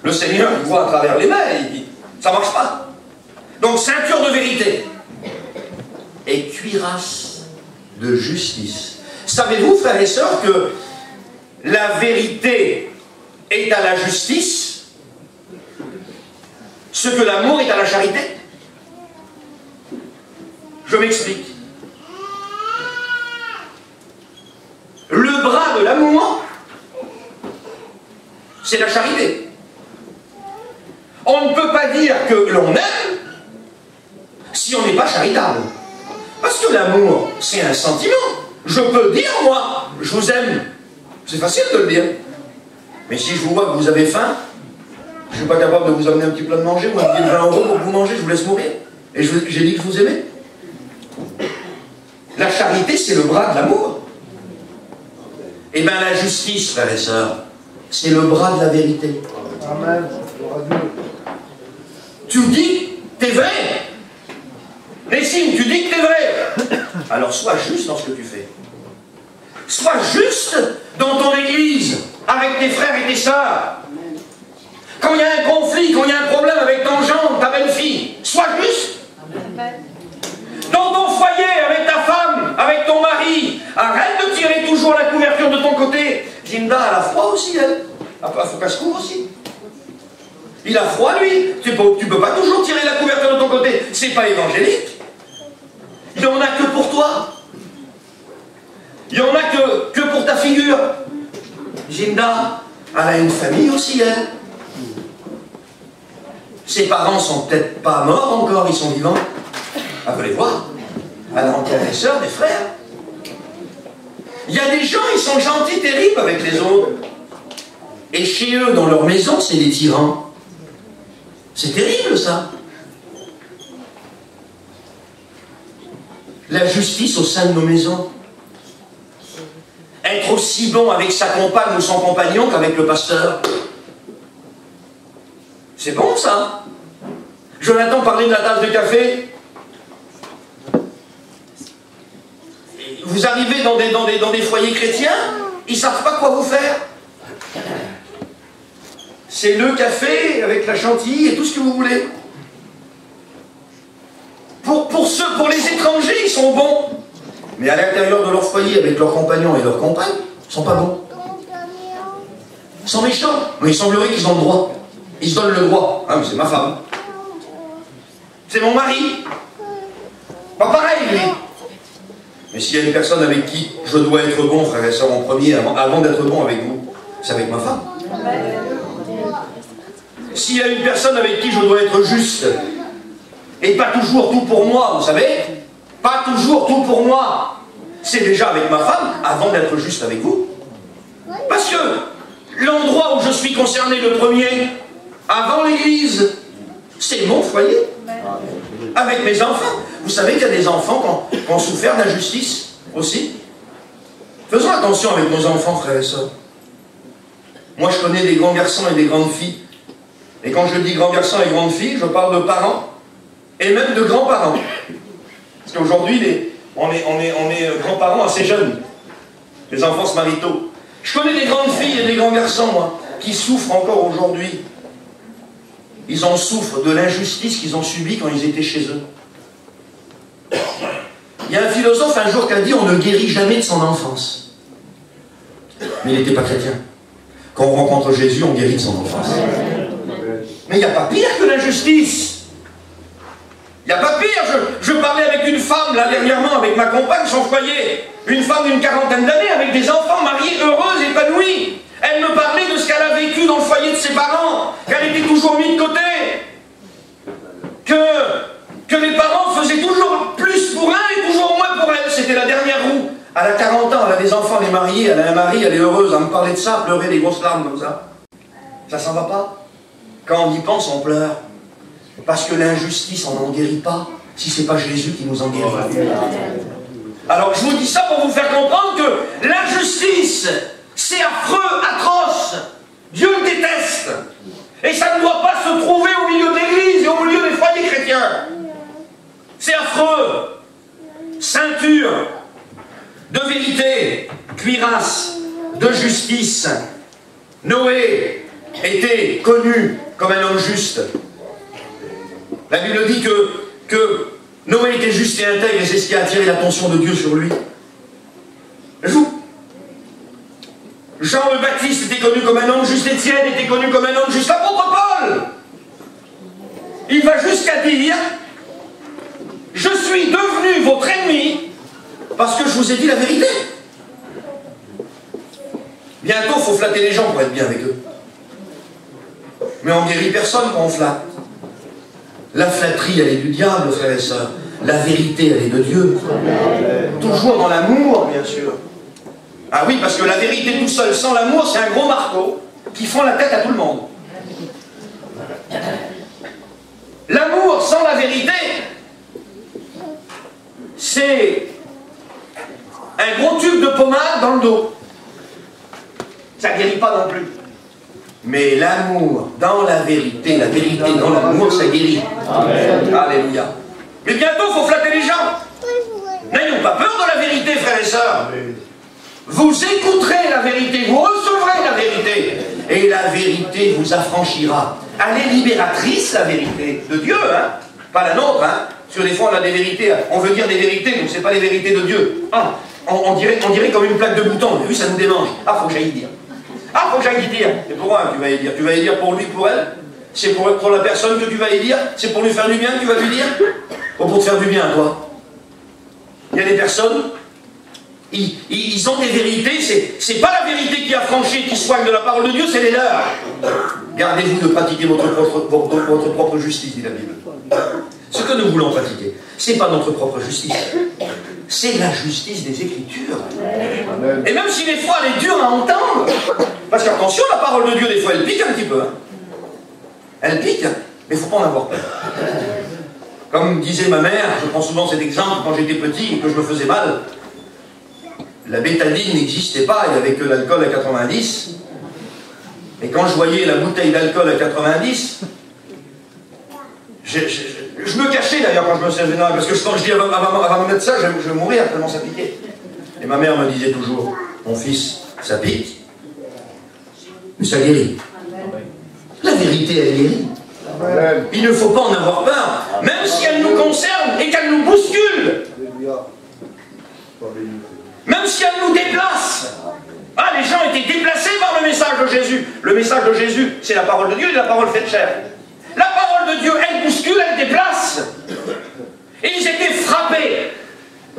Le Seigneur, il voit à travers les mains, ça ne marche pas. Donc, ceinture de vérité. Et cuirasse de justice. Savez-vous, frères et sœurs, que la vérité est à la justice, ce que l'amour est à la charité? Je m'explique. Le bras de l'amour, c'est la charité. On ne peut pas dire que l'on aime si on n'est pas charitable. Parce que l'amour, c'est un sentiment. Je peux dire, moi, je vous aime. C'est facile de le dire. Mais si je vous vois que vous avez faim, je ne suis pas capable de vous amener un petit plat de manger, ou un billet de 20 € pour que vous mangez, je vous laisse mourir. Et j'ai dit que je vous aimais. La charité, c'est le bras de l'amour. Eh bien, la justice, frères et sœurs, c'est le bras de la vérité. Amen. Tu dis, t'es vrai. Nessine, tu dis que t'es vrai. Alors, sois juste dans ce que tu fais. Sois juste dans ton église, avec tes frères et tes sœurs. Quand il y a un conflit, quand il y a un problème avec ton gendre, ta belle-fille, sois juste. Dans ton foyer, avec ta femme, avec ton mari, arrête de tirer toujours la couverture de ton côté. Zinda, elle a froid aussi, elle. Il faut qu'elle se couvre aussi. Il a froid, lui. Tu peux pas toujours tirer la couverture de ton côté. C'est pas évangélique. Il n'y en a que pour toi. Il n'y en a que pour ta figure. Zinda, elle a une famille aussi, elle. Ses parents sont peut-être pas morts encore, ils sont vivants. Elle veut les voir. Elle a encore des sœurs, des frères. Il y a des gens, ils sont gentils, terribles avec les autres. Et chez eux, dans leur maison, c'est des tyrans. C'est terrible, ça. La justice au sein de nos maisons. Être aussi bon avec sa compagne ou son compagnon qu'avec le pasteur. C'est bon, ça. Jonathan parlait de la tasse de café. Vous arrivez dans des foyers chrétiens, ils ne savent pas quoi vous faire. C'est le café avec la chantilly et tout ce que vous voulez. Pour les étrangers, ils sont bons. Mais à l'intérieur de leur foyer, avec leurs compagnons et leurs compagnes, ils ne sont pas bons. Ils sont méchants. Mais il semblerait qu'ils ont le droit. Ils se donnent le droit. Ah, mais c'est ma femme. C'est mon mari. Pas pareil, lui. Mais s'il y a une personne avec qui je dois être bon, frère et sœur, en premier, avant d'être bon avec vous, c'est avec ma femme. S'il y a une personne avec qui je dois être juste, et pas toujours tout pour moi, vous savez, pas toujours tout pour moi, c'est déjà avec ma femme, avant d'être juste avec vous. Parce que l'endroit où je suis concerné le premier, avant l'église, c'est mon foyer. Avec mes enfants. Vous savez qu'il y a des enfants, qui ont souffert d'injustice aussi. Faisons attention avec nos enfants, frères et sœurs. Moi, je connais des grands garçons et des grandes filles. Et quand je dis grands garçons et grandes filles, je parle de parents et même de grands-parents. Parce qu'aujourd'hui, on est grands-parents assez jeunes. Les enfants se marient tôt. Je connais des grandes filles et des grands garçons, moi, qui souffrent encore aujourd'hui. Ils en souffrent de l'injustice qu'ils ont subie quand ils étaient chez eux. Il y a un philosophe un jour qui a dit « On ne guérit jamais de son enfance ». Mais il n'était pas chrétien. Quand on rencontre Jésus, on guérit de son enfance. Mais il n'y a pas pire que l'injustice. Il n'y a pas pire. Je parlais avec une femme, là, dernièrement, avec ma compagne, son foyer. Une femme d'une quarantaine d'années, avec des enfants, mariés, heureuses, épanouis. Elle me parlait de ce qu'elle a vécu dans le foyer de ses parents, qu'elle était toujours mise de côté. Que les parents faisaient toujours plus pour un et toujours moins pour elle. C'était la dernière roue. Elle a 40 ans, elle a des enfants, elle est mariée, elle a un mari, elle est heureuse. À me parler de ça, pleurer des grosses larmes comme ça. Ça s'en va pas. Quand on y pense, on pleure. Parce que l'injustice, on n'en guérit pas, si ce n'est pas Jésus qui nous en guérit. Alors, je vous dis ça pour vous faire comprendre que l'injustice, c'est affreux, atroce. Dieu le déteste. Et ça ne doit pas se trouver au milieu de l'église et au milieu des foyers chrétiens. C'est affreux. Ceinture de vérité, cuirasse de justice. Noé était connu comme un homme juste. La Bible dit que Noé était juste et intègre, et c'est ce qui a attiré l'attention de Dieu sur lui. Jean le Baptiste était connu comme un homme juste, Étienne était connu comme un homme juste, l'apôtre Paul. Il va jusqu'à dire, je suis devenu votre ennemi parce que je vous ai dit la vérité. Bientôt, il faut flatter les gens pour être bien avec eux. Mais on ne guérit personne quand on flatte. La flatterie, elle est du diable, frères et sœurs. La vérité, elle est de Dieu. Toujours dans l'amour, bien sûr. Ah oui, parce que la vérité tout seul, sans l'amour, c'est un gros marteau qui fend la tête à tout le monde. L'amour sans la vérité, c'est un gros tube de pommade dans le dos. Ça ne guérit pas non plus. Mais l'amour dans la vérité dans l'amour, ça guérit. Amen. Alléluia. Mais bientôt, il faut flatter les gens. N'ayons pas peur de la vérité, frères et sœurs. Vous écouterez la vérité, vous recevrez la vérité. Et la vérité vous affranchira. Elle est libératrice, la vérité de Dieu, hein. Pas la nôtre, hein. Sur des fois, on a des vérités, on veut dire des vérités, mais ce n'est pas les vérités de Dieu. Ah, on dirait comme une plaque de bouton. Oui, ça nous démange. Ah, faut que j'aille dire. Ah, faut que j'aille dire. Et pourquoi tu vas y dire? Tu vas y dire pour lui, pour elle? C'est pour la personne que tu vas y dire? C'est pour lui faire du bien que tu vas lui dire? Ou pour te faire du bien, toi? Il y a des personnes, ils ont des vérités, c'est pas la vérité qui affranchit, qui soigne de la parole de Dieu, c'est les leurs. Gardez-vous de pratiquer votre propre justice, dit la Bible. Ce que nous voulons pratiquer, c'est pas notre propre justice. C'est la justice des Écritures. Amen. Et même si des fois elle est dure à entendre, parce qu'attention, la parole de Dieu, des fois, elle pique un petit peu. Hein. Elle pique, mais il ne faut pas en avoir peur. Comme disait ma mère, je prends souvent cet exemple, quand j'étais petit et que je me faisais mal, la bétadine n'existait pas, il n'y avait que l'alcool à 90. Et quand je voyais la bouteille d'alcool à 90, je me cachais d'ailleurs quand je me faisais mal, parce que quand je dis avant de mettre ça, je vais mourir tellement ça piquait. Et ma mère me disait toujours, mon fils, ça pique, mais ça guérit. La vérité, elle guérit. Il ne faut pas en avoir peur, même si elle nous concerne et qu'elle nous bouscule. Même si elle nous déplace. Ah, les gens étaient déplacés par le message de Jésus. Le message de Jésus, c'est la parole de Dieu et la parole faite chair. La parole de Dieu, elle bouscule, elle déplace. Et ils étaient frappés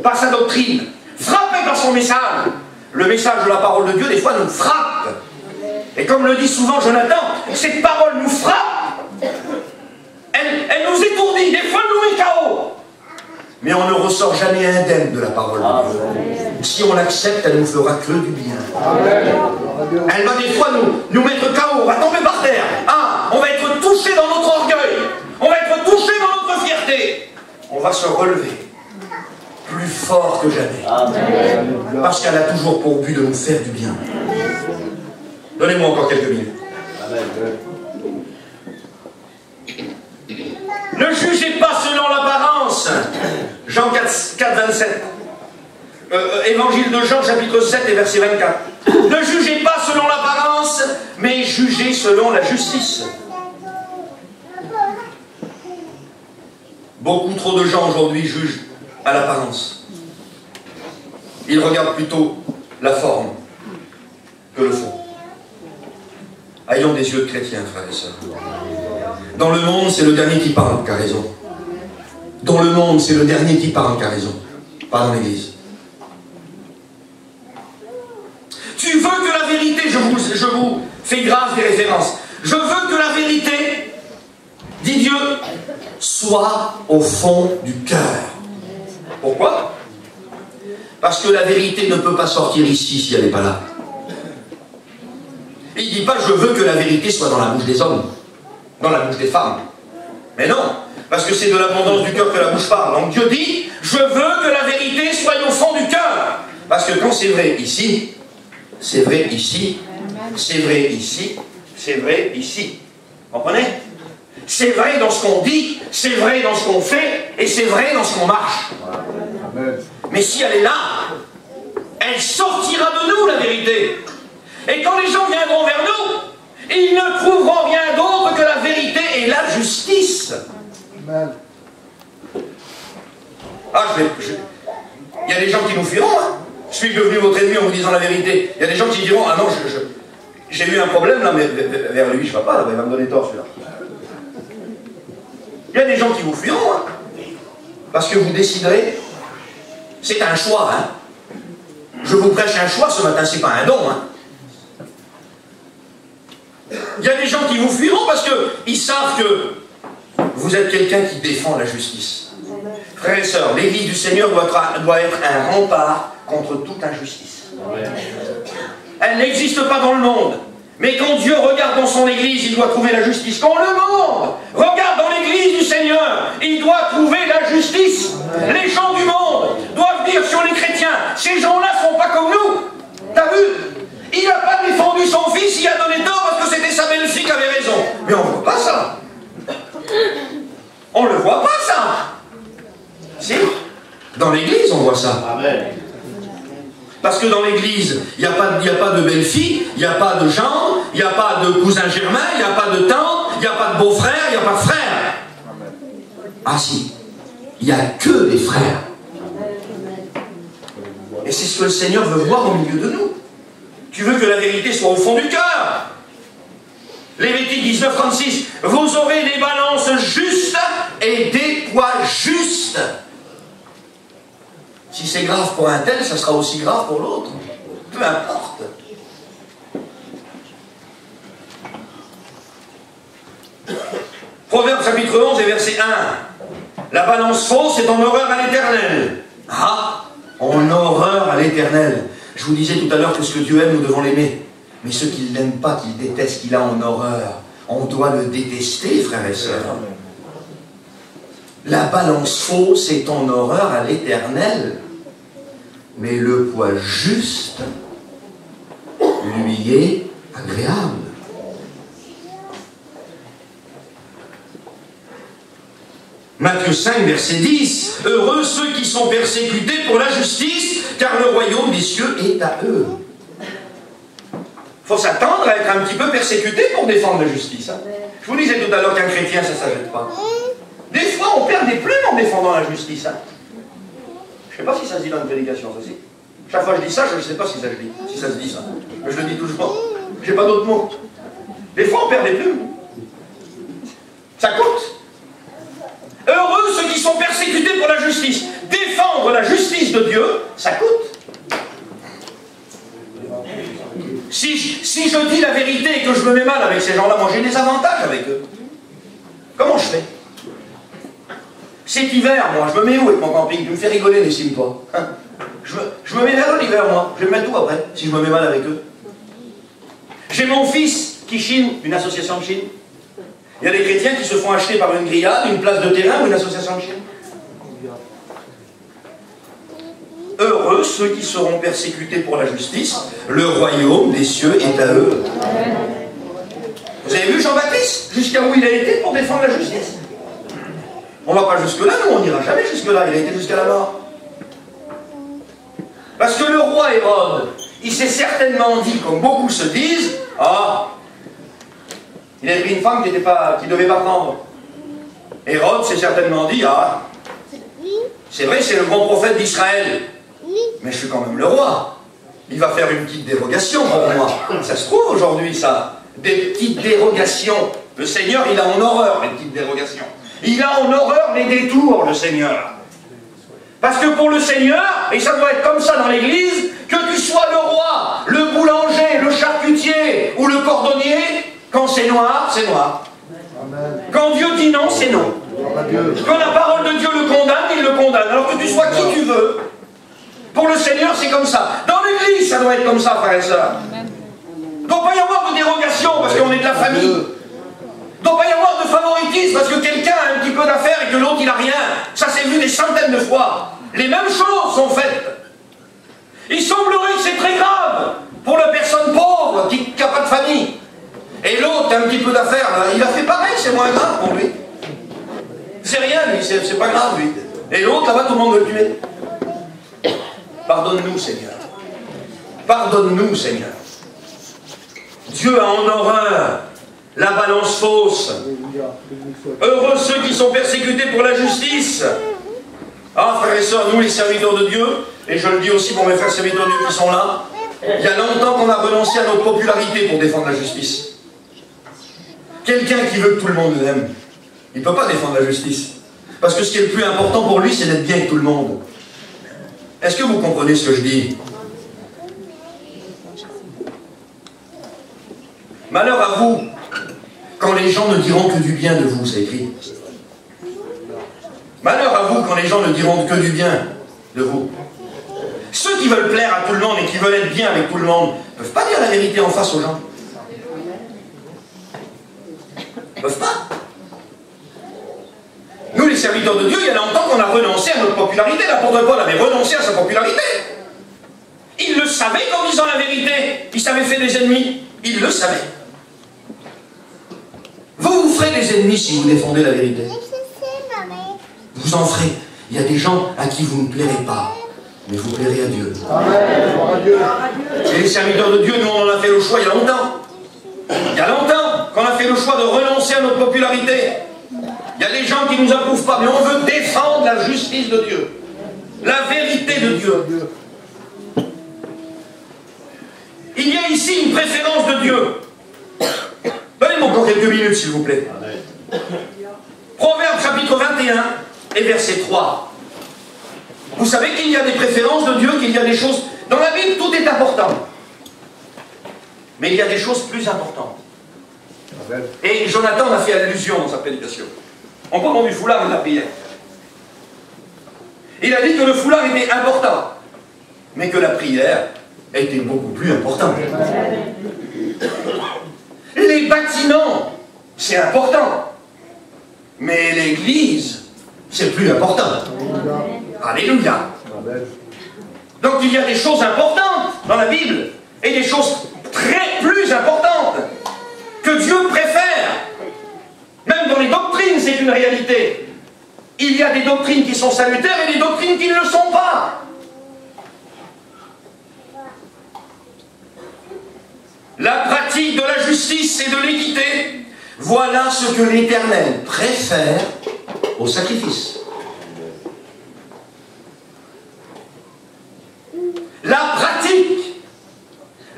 par sa doctrine, frappés par son message. Le message de la parole de Dieu, des fois, nous frappe. Et comme le dit souvent Jonathan, cette parole nous frappe. Elle nous étourdit, des fois, elle nous met KO. Mais on ne ressort jamais indemne de la parole de Dieu. Si on l'accepte, elle nous fera que du bien. Elle va des fois nous mettre KO, on va tomber par terre. Ah, on va être touché dans notre orgueil. On va être touché dans notre fierté. On va se relever. plus fort que jamais. Parce qu'elle a toujours pour but de nous faire du bien. Donnez-moi encore quelques minutes. Ne jugez pas selon l'apparence. Jean 4, 27. Évangile de Jean, chapitre 7 et verset 24. Ne jugez pas selon l'apparence, mais jugez selon la justice. Beaucoup trop de gens aujourd'hui jugent à l'apparence. Ils regardent plutôt la forme que le fond. Ayons des yeux de chrétiens, frères et sœurs. Dans le monde, c'est le dernier qui parle qui a raison. Dans le monde, c'est le dernier qui parle qui a raison. Pas dans l'Église. Tu veux que la vérité, je vous fais grâce des références, je veux que la vérité, dit Dieu, soit au fond du cœur. Pourquoi? Parce que la vérité ne peut pas sortir ici si elle n'est pas là. Et il ne dit pas je veux que la vérité soit dans la bouche des hommes, dans la bouche des femmes. Mais non, parce que c'est de l'abondance du cœur que la bouche parle. Donc Dieu dit je veux que la vérité soit au fond du cœur. Parce que quand c'est vrai ici, c'est vrai ici, c'est vrai ici, c'est vrai ici. Vous comprenez? C'est vrai dans ce qu'on dit, c'est vrai dans ce qu'on fait, et c'est vrai dans ce qu'on marche. Mais si elle est là, elle sortira de nous, la vérité. Et quand les gens viendront vers nous, ils ne trouveront rien d'autre que la vérité et la justice. Ah, il y a des gens qui nous fuiront, hein. Suis-je devenu votre ennemi en vous disant la vérité? Il y a des gens qui diront, ah non, j'ai eu un problème là, mais vers lui, je ne vais pas, là, il va me donner tort celui-là. Il y a des gens qui vous fuiront, hein, parce que vous déciderez, c'est un choix, hein. Je vous prêche un choix ce matin, c'est pas un don, hein. Il y a des gens qui vous fuiront parce qu'ils savent que vous êtes quelqu'un qui défend la justice. Frères et sœurs, l'Église du Seigneur doit être un rempart contre toute injustice. Elle n'existe pas dans le monde. Mais quand Dieu regarde dans son Église, il doit trouver la justice. Quand le monde regarde dans l'Église du Seigneur, il doit trouver la justice. Les gens du monde doivent dire sur les chrétiens, ces gens-là ne sont pas comme nous. T'as vu? Il n'a pas défendu son fils, il a donné tort parce que c'était sa belle-fille qui avait raison. Mais on ne voit pas ça. On ne le voit pas ça. Si, dans l'Église on voit ça. Amen. Parce que dans l'Église, il n'y a pas de belle-fille, il n'y a pas de Jean, il n'y a pas de cousin Germain, il n'y a pas de tante, il n'y a pas de beau-frère, il n'y a pas de frère. Ah si, il n'y a que des frères. Et c'est ce que le Seigneur veut voir au milieu de nous. Tu veux que la vérité soit au fond du cœur. Lévitique 19, 36. Vous aurez des balances justes et des poids justes. Si c'est grave pour un tel, ça sera aussi grave pour l'autre. Peu importe. Proverbe chapitre 11 et verset 1. La balance fausse est en horreur à l'Éternel. Ah, en horreur à l'Éternel. Je vous disais tout à l'heure que ce que Dieu aime, nous devons l'aimer. Mais ce qu'il n'aime pas, qu'il déteste, qu'il a en horreur, on doit le détester, frères et sœurs. La balance fausse est en horreur à l'Éternel. Mais le poids juste lui est agréable. Matthieu 5, verset 10. Heureux ceux qui sont persécutés pour la justice, car le royaume des cieux est à eux. Il faut s'attendre à être un petit peu persécuté pour défendre la justice. Hein. Je vous disais tout à l'heure qu'un chrétien, ça ne s'achète pas. Des fois, on perd des plumes en défendant la justice. Hein. Je ne sais pas si ça se dit dans une prédication, ça aussi. Chaque fois que je dis ça, je ne sais pas si ça se dit. Si ça se dit ça. Mais je le dis toujours. Je n'ai pas d'autres mots. Des fois, on perd des plumes. Ça coûte. Heureux ceux qui sont persécutés pour la justice. Défendre la justice de Dieu, ça coûte. Si je dis la vérité et que je me mets mal avec ces gens-là, moi j'ai des avantages avec eux. Comment je fais? Cet hiver, moi, je me mets où avec mon camping? Tu me fais rigoler, Nessim-toi. Hein? Je me mets vers l'hiver, moi. Je vais me mettre où après, si je me mets mal avec eux? J'ai mon fils qui chine, une association de Chine. Il y a des chrétiens qui se font acheter par une grillade, une place de terrain ou une association de Chine. ceux qui seront persécutés pour la justice, le royaume des cieux est à eux. Vous avez vu Jean-Baptiste, jusqu'à où il a été pour défendre la justice? On ne va pas jusque-là, nous, on n'ira jamais jusque-là, il a été jusqu'à la mort. Parce que le roi Hérode, il s'est certainement dit, comme beaucoup se disent, ah, il a pris une femme qu'il ne devait pas prendre. Hérode s'est certainement dit, ah, c'est vrai, c'est le grand prophète d'Israël, mais je suis quand même le roi. Il va faire une petite dérogation pour moi. Ça se trouve aujourd'hui, ça. Des petites dérogations. Le Seigneur, il a en horreur les petites dérogations. Il a en horreur les détours, le Seigneur. Parce que pour le Seigneur, et ça doit être comme ça dans l'Église, que tu sois le roi, le boulanger, le charcutier ou le cordonnier, quand c'est noir, c'est noir. Quand Dieu dit non, c'est non. Quand la parole de Dieu le condamne, il le condamne. Alors que tu sois qui tu veux. Pour le Seigneur, c'est comme ça. Dans l'Église, ça doit être comme ça, frères et sœurs. Il ne doit pas y avoir de dérogation parce qu'on est de la famille. Il ne doit pas y avoir de favoritisme parce que quelqu'un a un petit peu d'affaires et que l'autre, il n'a rien. Ça s'est vu des centaines de fois. Les mêmes choses sont faites. Il semblerait que c'est très grave pour la personne pauvre qui n'a pas de famille. Et l'autre a un petit peu d'affaires, il a fait pareil, c'est moins grave pour lui. C'est rien, lui, c'est pas grave, lui. Et l'autre, là-bas, tout le monde veut le tuer. Pardonne-nous, Seigneur. Pardonne-nous, Seigneur. Dieu a en horreur la balance fausse. Heureux ceux qui sont persécutés pour la justice. Ah, frères et sœurs, nous, les serviteurs de Dieu, et je le dis aussi pour mes frères serviteurs de Dieu qui sont là, il y a longtemps qu'on a renoncé à notre popularité pour défendre la justice. Quelqu'un qui veut que tout le monde l'aime, il ne peut pas défendre la justice. Parce que ce qui est le plus important pour lui, c'est d'être bien avec tout le monde. Est-ce que vous comprenez ce que je dis? Malheur à vous, quand les gens ne diront que du bien de vous, c'est écrit. Malheur à vous, quand les gens ne diront que du bien de vous. Ceux qui veulent plaire à tout le monde et qui veulent être bien avec tout le monde, ne peuvent pas dire la vérité en face aux gens. Ils ne peuvent pas. Nous, les serviteurs de Dieu, il y a longtemps qu'on a renoncé à notre popularité. L'apôtre Paul avait renoncé à sa popularité. Il le savait qu'en disant la vérité, il s'avait fait des ennemis. Il le savait. Vous ferez des ennemis si vous défendez la vérité. Vous en ferez. Il y a des gens à qui vous ne plairez pas, mais vous plairez à Dieu. Amen. Et les serviteurs de Dieu, nous, on en a fait le choix il y a longtemps. Il y a longtemps qu'on a fait le choix de renoncer à notre popularité. Il y a des gens qui ne nous approuvent pas, mais on veut défendre la justice de Dieu. La vérité de Dieu. Il y a ici une préférence de Dieu. Donnez-moi encore quelques minutes, s'il vous plaît. Proverbe chapitre 21 et verset 3. Vous savez qu'il y a des préférences de Dieu, qu'il y a des choses... Dans la Bible, tout est important. Mais il y a des choses plus importantes. Et Jonathan a fait allusion dans sa prédication, en parlant du foulard et de la prière. Il a dit que le foulard était important, mais que la prière était beaucoup plus importante. Les bâtiments, c'est important, mais l'église, c'est plus important. Alléluia. Donc il y a des choses importantes dans la Bible, et des choses très plus importantes que Dieu préfère. Même dans les doctrines, c'est une réalité. Il y a des doctrines qui sont salutaires et des doctrines qui ne le sont pas. La pratique de la justice et de l'équité, voilà ce que l'Éternel préfère au sacrifice. La pratique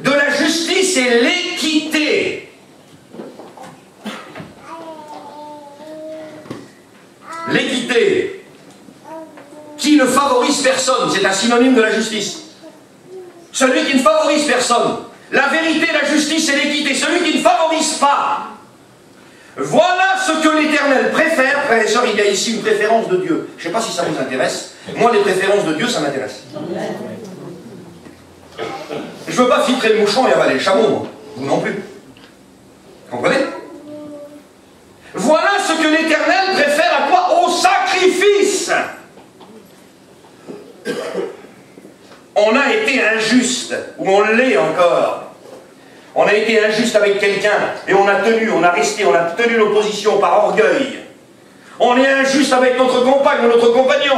de la justice et l'équité. L'équité qui ne favorise personne, c'est un synonyme de la justice. Celui qui ne favorise personne. La vérité, la justice et l'équité, celui qui ne favorise pas. Voilà ce que l'Éternel préfère. Frères et sœurs, il y a ici une préférence de Dieu. Je ne sais pas si ça vous intéresse. Moi, les préférences de Dieu, ça m'intéresse. Je ne veux pas filtrer le mouchon et avaler le chameau, moi. Vous non plus. Vous comprenez? Voilà ce que l'Éternel préfère à quoi? Au sacrifice. on a été injuste, ou on l'est encore. On a été injuste avec quelqu'un, et on a tenu nos positions par orgueil. On est injuste avec notre compagne ou notre compagnon.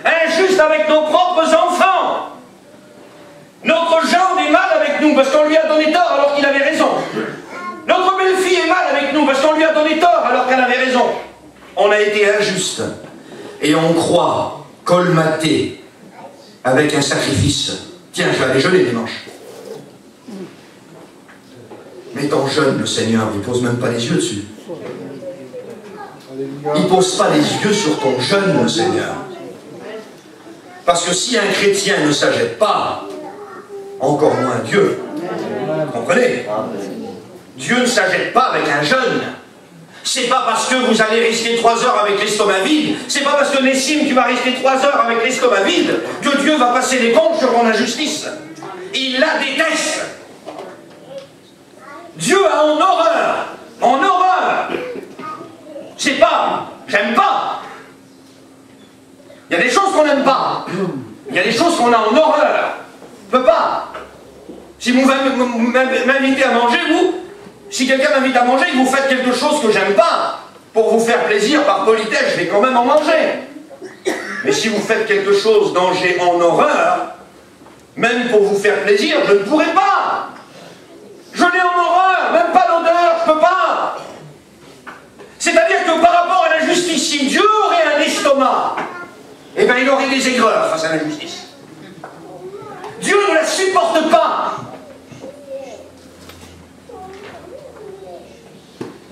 Injuste avec nos propres enfants. Notre gendre est mal avec nous parce qu'on lui a donné tort alors qu'il avait raison. Notre belle-fille est mal avec nous parce qu'on lui a donné tort alors qu'elle avait raison. On a été injuste. Et on croit colmater avec un sacrifice. Tiens, je vais aller jeûner dimanche. Mais ton jeûne, le Seigneur, il ne pose même pas les yeux dessus. Il ne pose pas les yeux sur ton jeûne, le Seigneur. Parce que si un chrétien ne s'achète pas, encore moins Dieu. Vous comprenez? Dieu ne s'achète pas avec un jeûne. C'est pas parce que vous allez rester 3 heures avec l'estomac vide, c'est pas parce que Nessim, tu vas rester 3 heures avec l'estomac vide, que Dieu va passer l'éponge sur ton injustice. Il la déteste. Dieu a en horreur. En horreur. C'est pas, j'aime pas. Il y a des choses qu'on n'aime pas. Il y a des choses qu'on a en horreur. Je peux pas. Si vous m'invitez à manger, si quelqu'un m'invite à manger et que vous faites quelque chose que j'aime pas, pour vous faire plaisir par politesse, je vais quand même en manger. Mais si vous faites quelque chose dont j'ai en horreur, même pour vous faire plaisir, je ne pourrai pas. Je l'ai en horreur, même pas l'odeur, je peux pas. C'est-à-dire que par rapport à la justice, si Dieu aurait un estomac, eh bien il aurait des aigreurs face à la justice. Dieu ne la supporte pas.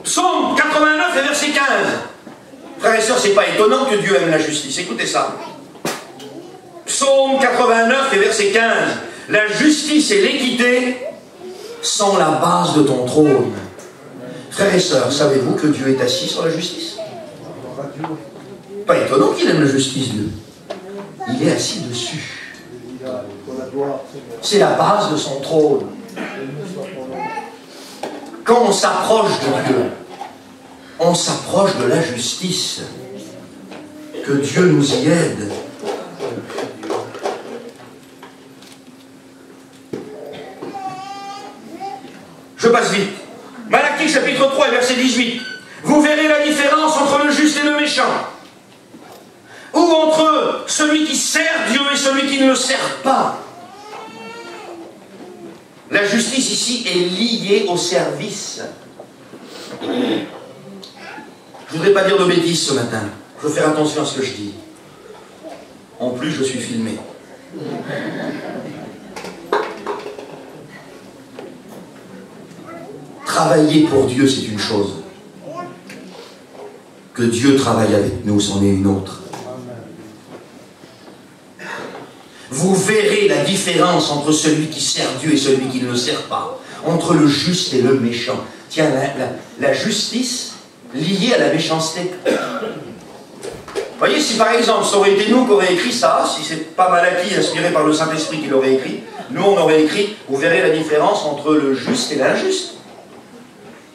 Psaume 89 et verset 15. Frères et sœurs, c'est pas étonnant que Dieu aime la justice. Écoutez ça. Psaume 89 et verset 15. La justice et l'équité sont la base de ton trône. Frères et sœurs, savez-vous que Dieu est assis sur la justice? Pas étonnant qu'il aime la justice, Dieu. Il est assis dessus. C'est la base de son trône. Quand on s'approche de Dieu, on s'approche de la justice. Que Dieu nous y aide. Je passe vite. Malachie chapitre 3 et verset 18. Vous verrez la différence entre le juste et le méchant. Ou entre celui qui sert Dieu et celui qui ne le sert pas. La justice ici est liée au service. Je ne voudrais pas dire de bêtises ce matin. Je veux faire attention à ce que je dis. En plus, je suis filmé. Travailler pour Dieu, c'est une chose. Que Dieu travaille avec nous, c'en est une autre. Vous verrez la différence entre celui qui sert Dieu et celui qui ne le sert pas. Entre le juste et le méchant. Tiens, la justice liée à la méchanceté. Vous voyez, si par exemple, ça aurait été nous qui aurions écrit ça, si c'est pas Malachie inspiré par le Saint-Esprit qui l'aurait écrit, nous on aurait écrit, vous verrez la différence entre le juste et l'injuste.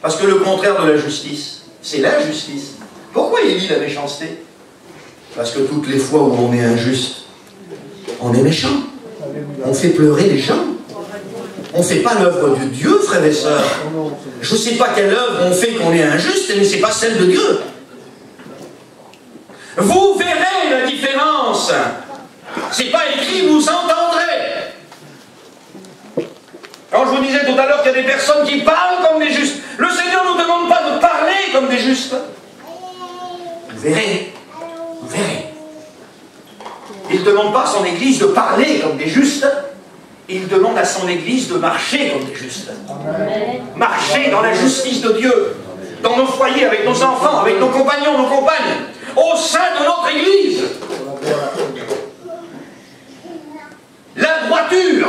Parce que le contraire de la justice, c'est l'injustice. Pourquoi il dit la méchanceté? Parce que toutes les fois où on est injuste, on est méchant. On fait pleurer les gens. On ne fait pas l'œuvre de Dieu, frères et sœurs. Je ne sais pas quelle œuvre on fait qu'on est injuste, mais ce n'est pas celle de Dieu. Vous verrez la différence. C'est pas écrit, vous entendrez. Quand je vous disais tout à l'heure qu'il y a des personnes qui parlent comme des justes, le Seigneur ne nous demande pas de parler comme des justes. Vous verrez. Vous verrez. Il ne demande pas à son Église de parler comme des justes. Il demande à son Église de marcher comme des justes. Marcher dans la justice de Dieu. Dans nos foyers, avec nos enfants, avec nos compagnons, nos compagnes. Au sein de notre Église. La droiture.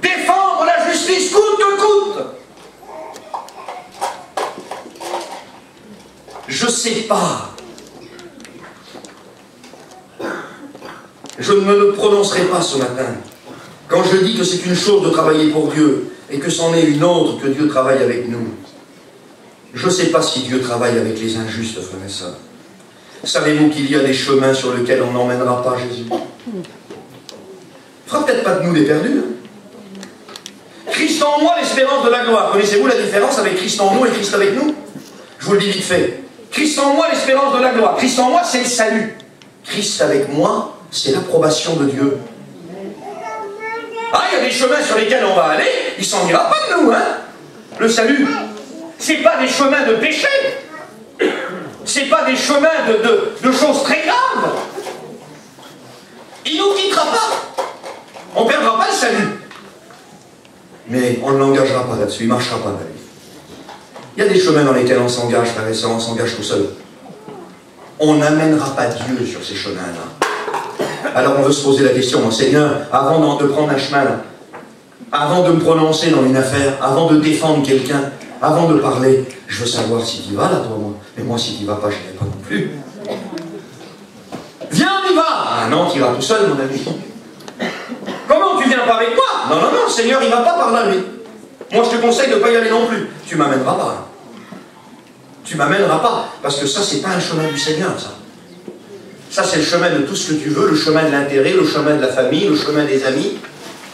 Défendre la justice coûte que coûte. Je ne sais pas. Je ne me le prononcerai pas ce matin. Quand je dis que c'est une chose de travailler pour Dieu et que c'en est une autre que Dieu travaille avec nous. Je ne sais pas si Dieu travaille avec les injustes, frères et sœurs. Savez-vous qu'il y a des chemins sur lesquels on n'emmènera pas Jésus? fera peut-être pas de nous des perdus. Christ en moi, l'espérance de la gloire. Connaissez-vous la différence avec Christ en nous et Christ avec nous? Je vous le dis vite fait. Christ en moi, l'espérance de la gloire. Christ en moi, c'est le salut. Christ avec moi, c'est l'approbation de Dieu. Ah, il y a des chemins sur lesquels on va aller, il s'en ira pas de nous, hein. Le salut, c'est pas des chemins de péché. C'est pas des chemins de choses très graves. Il nous quittera pas. On perdra pas le salut. Mais on ne l'engagera pas là-dessus, il ne marchera pas dans la vie. Il y a des chemins dans lesquels on s'engage, frères et sœurs, on s'engage tout seul. On n'amènera pas Dieu sur ces chemins-là. Alors on veut se poser la question, Seigneur, avant de prendre un chemin, là, avant de me prononcer dans une affaire, avant de défendre quelqu'un, avant de parler, je veux savoir si tu vas là, toi, moi. Mais moi, si tu vas pas, je n'irai pas non plus. Viens, on y va. Ah non, tu iras tout seul, mon ami. Comment, tu viens pas avec moi? Non, non, non, le Seigneur, il va pas par là, lui. Moi, je te conseille de ne pas y aller non plus. Tu m'amèneras pas. Tu m'amèneras pas. Parce que ça, c'est pas un chemin du Seigneur, ça. Ça, c'est le chemin de tout ce que tu veux, le chemin de l'intérêt, le chemin de la famille, le chemin des amis,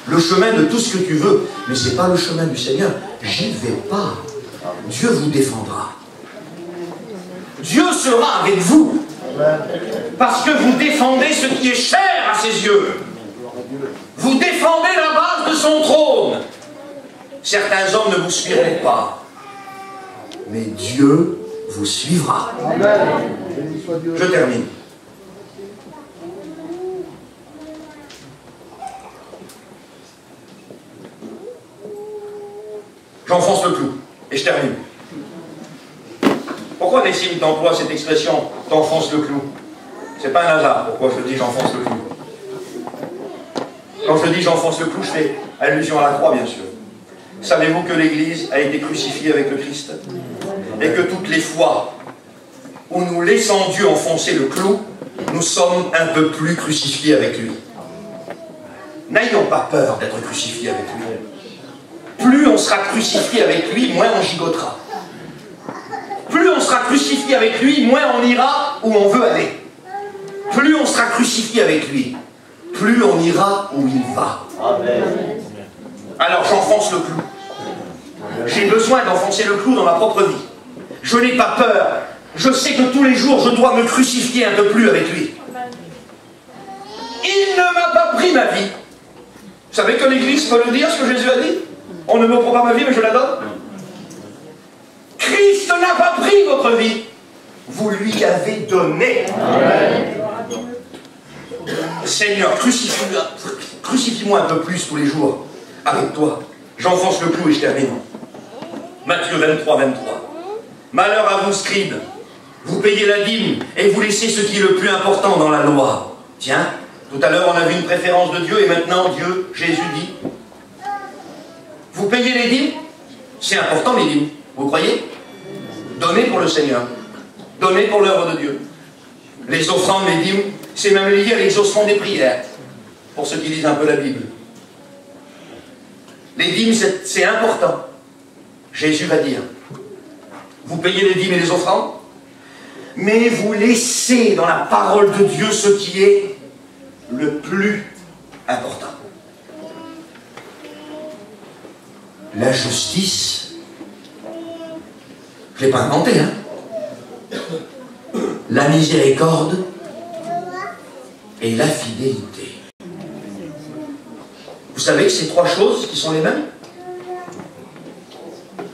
le chemin de tout ce que tu veux. Mais c'est pas le chemin du Seigneur. J'y vais pas. Dieu vous défendra. Dieu sera avec vous. Parce que vous défendez ce qui est cher à ses yeux. Vous défendez la base de son trône. Certains hommes ne vous suivront pas. Mais Dieu vous suivra. Amen. Je termine. J'enfonce le clou. Et je termine. Pourquoi Nessim t'emploie cette expression « t'enfonce le clou » ? C'est pas un hasard pourquoi je dis « j'enfonce le clou ». Quand je dis « j'enfonce le clou », je fais allusion à la croix, bien sûr. Savez-vous que l'Église a été crucifiée avec le Christ? Et que toutes les fois où nous laissons Dieu enfoncer le clou, nous sommes un peu plus crucifiés avec lui. N'ayons pas peur d'être crucifiés avec lui. Plus on sera crucifié avec lui, moins on gigotera. Plus on sera crucifié avec lui, moins on ira où on veut aller. Plus on sera crucifié avec lui, plus on ira où il va. Amen. Alors j'enfonce le clou. J'ai besoin d'enfoncer le clou dans ma propre vie. Je n'ai pas peur. Je sais que tous les jours, je dois me crucifier un peu plus avec lui. Il ne m'a pas pris ma vie. Vous savez que l'Église peut le dire, ce que Jésus a dit? On ne me prend pas ma vie, mais je la donne. Christ n'a pas pris votre vie. Vous lui avez donné. Amen. Seigneur, crucifie-moi un peu plus tous les jours avec toi. J'enfonce le clou et je termine. Matthieu 23, 23. Malheur à vous, scribes. Vous payez la dîme et vous laissez ce qui est le plus important dans la loi. Tiens, tout à l'heure on a vu une préférence de Dieu et maintenant Dieu, Jésus dit, vous payez les dîmes? C'est important les dîmes, vous croyez? Donnez pour le Seigneur. Donnez pour l'œuvre de Dieu. Les offrandes, les dîmes, c'est même lié à l'exaucement des prières, pour ceux qui lisent un peu la Bible. Les dîmes, c'est important. Jésus va dire, vous payez les dîmes et les offrandes, mais vous laissez dans la parole de Dieu ce qui est le plus important. La justice, je ne l'ai pas inventé, hein. La miséricorde et la fidélité. Vous savez que c'est trois choses qui sont les mêmes?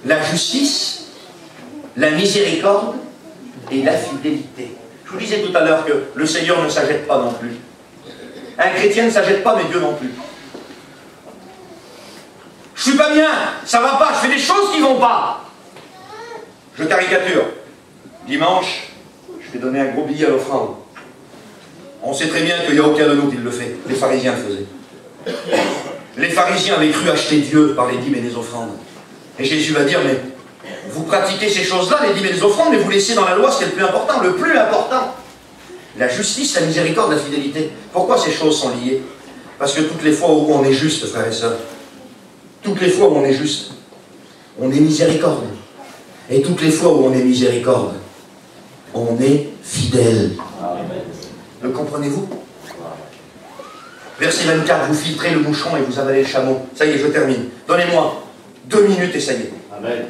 La justice, la miséricorde et la fidélité. Je vous disais tout à l'heure que le Seigneur ne s'agite pas non plus. Un chrétien ne s'agite pas, mais Dieu non plus. Je suis pas bien, ça va pas, je fais des choses qui vont pas. Je caricature. Dimanche, je vais donner un gros billet à l'offrande. On sait très bien qu'il n'y a aucun de nous qui le fait. Les pharisiens le faisaient. Les pharisiens avaient cru acheter Dieu par les dîmes et les offrandes. Et Jésus va dire, mais vous pratiquez ces choses-là, les dîmes et les offrandes, mais vous laissez dans la loi ce qui est le plus important. Le plus important. La justice, la miséricorde, la fidélité. Pourquoi ces choses sont liées? Parce que toutes les fois où on est juste, frères et sœurs, toutes les fois où on est juste, on est miséricorde. Et toutes les fois où on est miséricorde, on est fidèle. Le comprenez-vous? Verset 24, vous filtrez le moucheron et vous avalez le chameau. Ça y est, je termine. Donnez-moi 2 minutes et ça y est. Amen.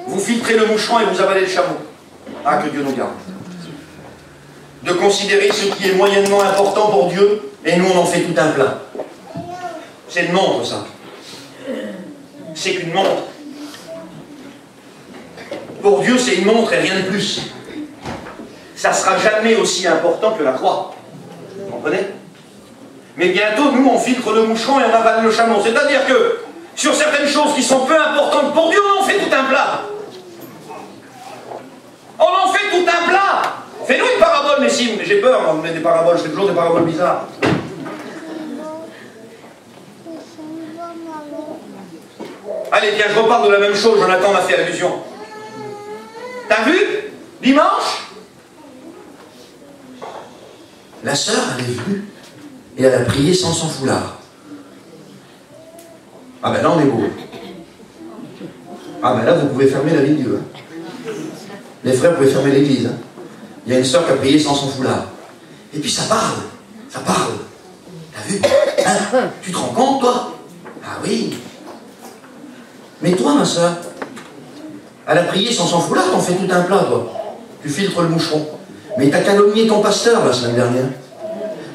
Vous filtrez le moucheron et vous avalez le chameau. Ah, que Dieu nous garde. De considérer ce qui est moyennement important pour Dieu, et nous on en fait tout un plat. C'est une montre, ça. C'est qu'une montre. Pour Dieu, c'est une montre et rien de plus. Ça ne sera jamais aussi important que la croix. Vous comprenez? Mais bientôt, nous, on filtre le moucheron et on avale le chameau. C'est-à-dire que, sur certaines choses qui sont peu importantes pour Dieu, on en fait tout un plat. On en fait tout un plat. Fais-nous une parabole, Messim. Mais j'ai peur, on met des paraboles, je fais toujours des paraboles bizarres. Allez, tiens, je repars de la même chose, Jonathan m'a fait allusion. T'as vu? Dimanche? La sœur, elle est venue et elle a prié sans son foulard. Ah ben là, on est beau. Ah ben là, vous pouvez fermer la vie de Dieu. Hein. Les frères, vous pouvez fermer l'église. Hein. Il y a une sœur qui a prié sans son foulard. Et puis ça parle. Ça parle. T'as vu? Hein? Tu te rends compte, toi? Ah oui. Mais toi, ma sœur, elle a prié sans son foulard, t'en fais tout un plat, toi. Tu filtres le moucheron. Mais t'as calomnié ton pasteur, la semaine dernière.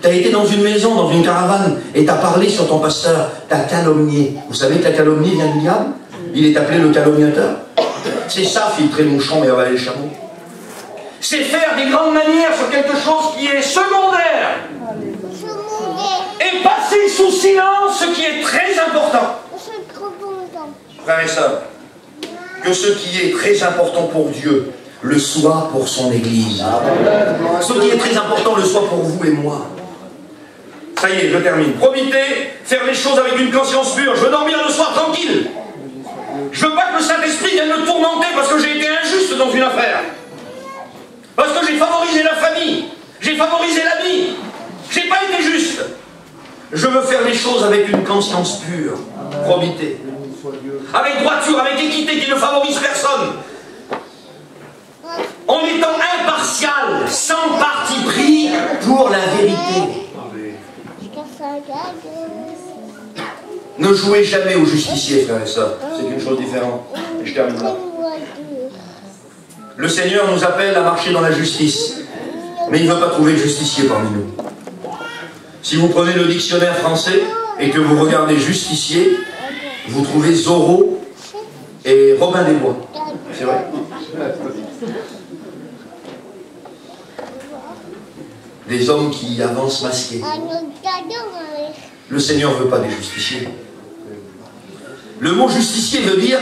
T'as été dans une maison, dans une caravane, et t'as parlé sur ton pasteur. T'as calomnié. Vous savez que la calomnie vient du diable? Il est appelé le calomniateur. C'est ça, filtrer le moucheron et avaler le chameau. C'est faire des grandes manières sur quelque chose qui est secondaire. Et passer sous silence ce qui est très important. Frères et sœurs, que ce qui est très important pour Dieu le soit pour son Église. Ce qui est très important le soit pour vous et moi. Ça y est, je termine. Probité, faire les choses avec une conscience pure. Je veux dormir le soir tranquille. Je veux pas que le Saint-Esprit vienne me tourmenter parce que j'ai été injuste dans une affaire. Parce que j'ai favorisé la famille. J'ai favorisé l'ami. J'ai pas été juste. Je veux faire les choses avec une conscience pure. Probité. Avec droiture, avec équité qui ne favorise personne. En étant impartial, sans parti pris pour la vérité. Ne jouez jamais au justicier, frères et sœurs. C'est une chose différente. Et je termine là. Le Seigneur nous appelle à marcher dans la justice. Mais il ne veut pas trouver le justicier parmi nous. Si vous prenez le dictionnaire français et que vous regardez justicier, vous trouvez Zorro et Robin des Bois. C'est vrai. Des hommes qui avancent masqués. Le Seigneur ne veut pas des justiciers. Le mot justicier veut dire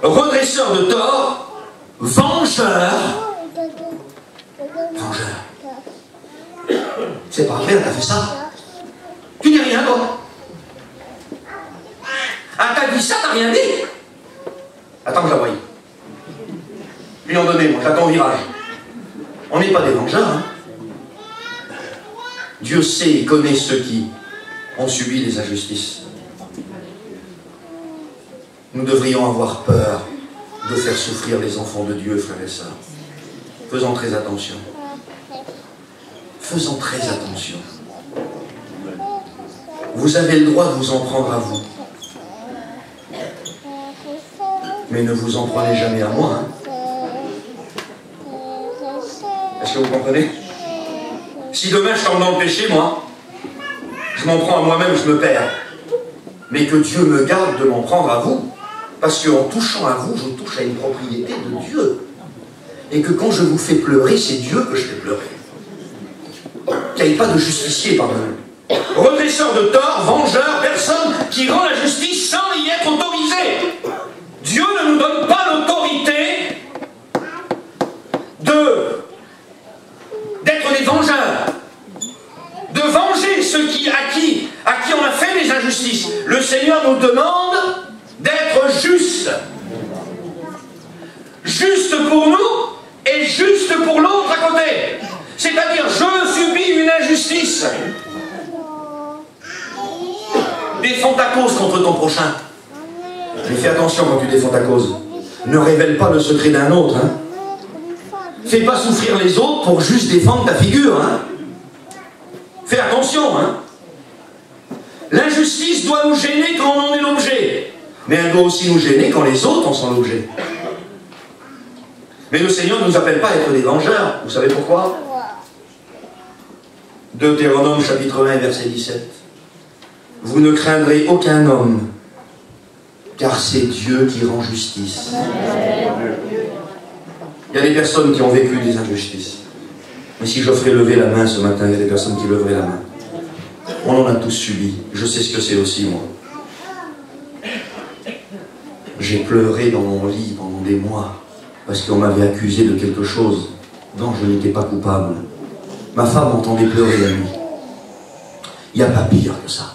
redresseur de tort, vengeur. Vengeur. C'est pas vrai, t'as fait ça. Tu dis rien, toi. Ah, t'as dit ça, t'as rien dit. Attends que je la voie. Lui en donner, moi, j'attends le virage. On n'est pas des vengeurs, hein. Dieu sait et connaît ceux qui ont subi les injustices. Nous devrions avoir peur de faire souffrir les enfants de Dieu, frères et sœurs. Faisons très attention. Faisons très attention. Vous avez le droit de vous en prendre à vous. Mais ne vous en prenez jamais à moi. Hein. Est-ce que vous comprenez? Si demain je tombe dans le péché, moi, je m'en prends à moi-même, je me perds. Mais que Dieu me garde de m'en prendre à vous. Parce qu'en touchant à vous, je touche à une propriété de Dieu. Et que quand je vous fais pleurer, c'est Dieu que je fais pleurer. Qu'il n'y ait pas de justicier parmi nous. Redresseur de tort, vengeur, personne qui rend la justice sans y être autorisé. Dieu ne nous donne pas l'autorité d'être des vengeurs. De venger ceux à qui on a fait des injustices. Le Seigneur nous demande d'être juste. Juste pour nous et juste pour l'autre à côté. C'est-à-dire, je subis une injustice. Défends ta cause contre ton prochain. Mais fais attention quand tu défends ta cause. Ne révèle pas le secret d'un autre. Hein. Fais pas souffrir les autres pour juste défendre ta figure. Hein. Fais attention, hein. L'injustice doit nous gêner quand on en est l'objet, mais elle doit aussi nous gêner quand les autres en sont l'objet. Mais le Seigneur ne nous appelle pas à être des vengeurs. Vous savez pourquoi? Deutéronome chapitre 1 verset 17. Vous ne craindrez aucun homme, car c'est Dieu qui rend justice. Il y a des personnes qui ont vécu des injustices. Mais si je ferais lever la main ce matin, il y a des personnes qui leveraient la main. On en a tous subi. Je sais ce que c'est aussi, moi. J'ai pleuré dans mon lit pendant des mois, parce qu'on m'avait accusé de quelque chose dont je n'étais pas coupable. Ma femme entendait pleurer la nuit. Il n'y a pas pire que ça.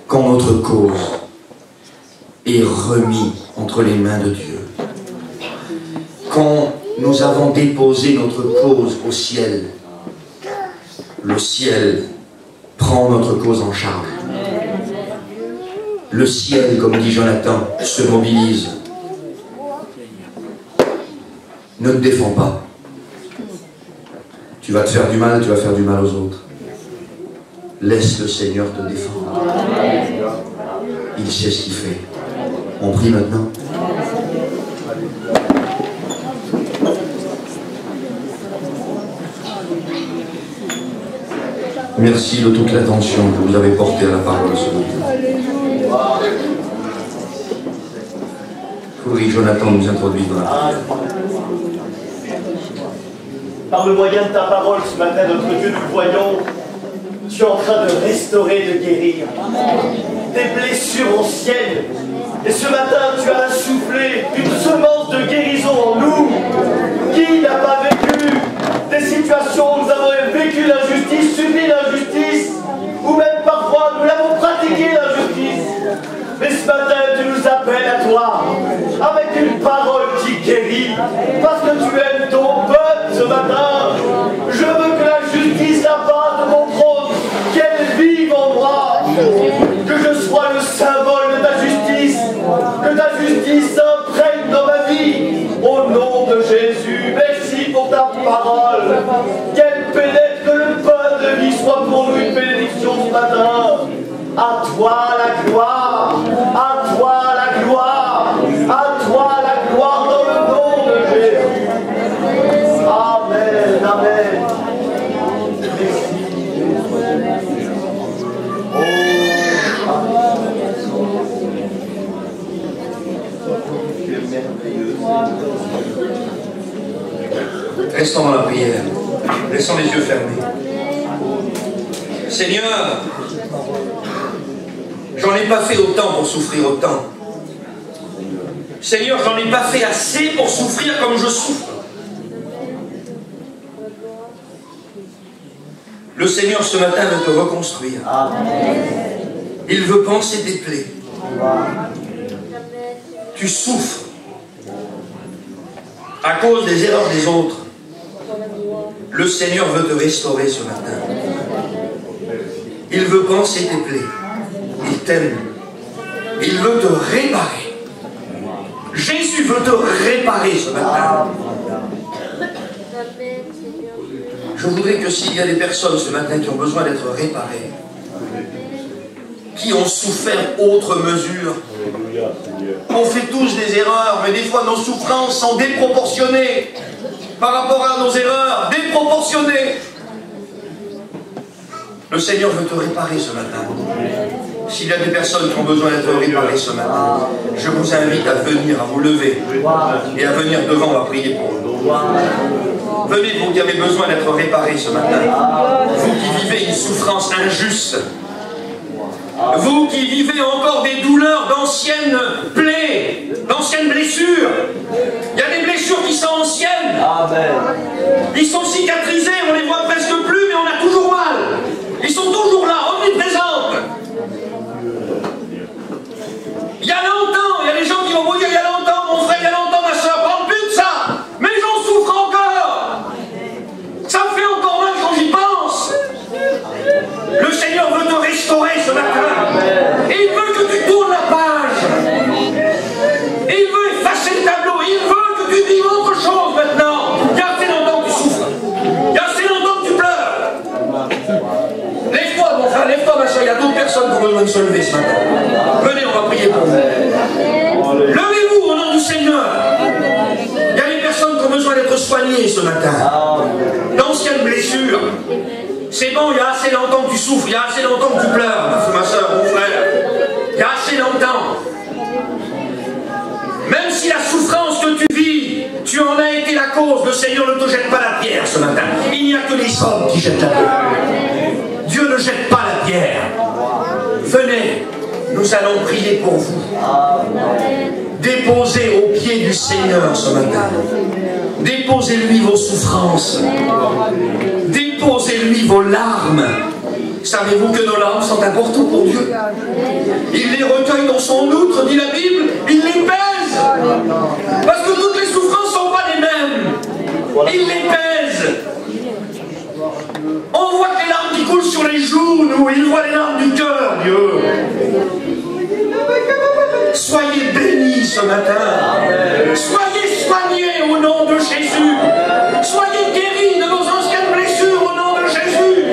Quand notre cause est remise entre les mains de Dieu, quand nous avons déposé notre cause au ciel, le ciel prend notre cause en charge. Le ciel, comme dit Jonathan, se mobilise. Ne te défends pas. Tu vas te faire du mal, tu vas faire du mal aux autres. Laisse le Seigneur te défendre. Il sait ce qu'il fait. On prie maintenant. Merci de toute l'attention que vous avez portée à la parole ce matin. Il faudrait que Jonathan nous introduise dans la prière. Par le moyen de ta parole ce matin, notre Dieu, nous voyons, tu es en train de restaurer, de guérir. Des blessures anciennes. Et ce matin, tu as insufflé une semence de guérison en nous. Qui n'a pas vécu des situations où nous avons vécu l'injustice, subi l'injustice, ou même parfois nous l'avons pratiqué l'injustice. Mais ce matin, tu nous appelles à toi, avec une parole qui guérit, parce que tu aimes ton peuple ce matin. Je veux que la justice, la base de mon trône, qu'elle vive en moi, que je sois le symbole de ta justice, que ta justice s'imprègne dans ma vie, au nom de Jésus. Merci pour ta parole, qu'elle pénètre, que le pain de vie soit pour nous une bénédiction ce matin. À toi la gloire, à toi la gloire, à toi la gloire dans le nom de Jésus. Amen, amen. Restons dans la prière. Laissons les yeux fermés. Seigneur, j'en ai pas fait autant pour souffrir autant. Seigneur, j'en ai pas fait assez pour souffrir comme je souffre. Le Seigneur ce matin veut te reconstruire. Il veut panser tes plaies. Tu souffres à cause des erreurs des autres. Le Seigneur veut te restaurer ce matin. Il veut panser tes plaies. Il t'aime. Il veut te réparer. Jésus veut te réparer ce matin. Je voudrais que s'il y a des personnes ce matin qui ont besoin d'être réparées, qui ont souffert autre mesure, on fait tous des erreurs, mais des fois nos souffrances sont déproportionnées par rapport à nos erreurs, déproportionnées. Le Seigneur veut te réparer ce matin. S'il y a des personnes qui ont besoin d'être réparées ce matin, je vous invite à venir, à vous lever et à venir devant, on va prier pour vous. Venez, vous qui avez besoin d'être réparés ce matin. Vous qui vivez une souffrance injuste. Vous qui vivez encore des douleurs d'anciennes plaies, d'anciennes blessures. Il y a des blessures qui sont anciennes. Ils sont cicatrisés, on les voit presque plus, mais on a toujours mal. Ils sont toujours là, omniprésentes. Il y a longtemps, il y a des gens qui vont vous dire, il y a longtemps, mon frère, il y a longtemps, ma soeur, parle plus de ça. Mais j'en souffre encore. Ça me fait encore mal quand j'y pense. Le Seigneur veut te restaurer ce matin. Et il veut que tu tournes la page. Et il veut effacer le tableau. Il veut que tu vives autre chose maintenant. Il y a assez longtemps que tu souffres. Il y a se lever ce matin. Venez, on va prier pour vous. Levez-vous au nom du Seigneur. Il y a des personnes qui ont besoin d'être soignées ce matin. D'anciennes blessures. C'est bon, il y a assez longtemps que tu souffres, il y a assez longtemps que tu pleures, ma soeur, mon frère. Il y a assez longtemps. Même si la souffrance que tu vis, tu en as été la cause, le Seigneur ne te jette pas la pierre ce matin. Il n'y a que les hommes qui jettent la pierre. Dieu ne jette pas la pierre. Venez, nous allons prier pour vous. Déposez aux pieds du Seigneur ce matin. Déposez-lui vos souffrances. Déposez-lui vos larmes. Savez-vous que nos larmes sont importantes pour Dieu? Il les recueille dans son outre, dit la Bible, il les pèse. Parce que toutes les souffrances ne sont pas les mêmes. Il les pèse. On voit que les larmes qui coulent sur les joues, nous, il voit les larmes du cœur, Dieu. Soyez bénis ce matin. Soyez soignés au nom de Jésus. Soyez guéris de vos anciennes blessures au nom de Jésus.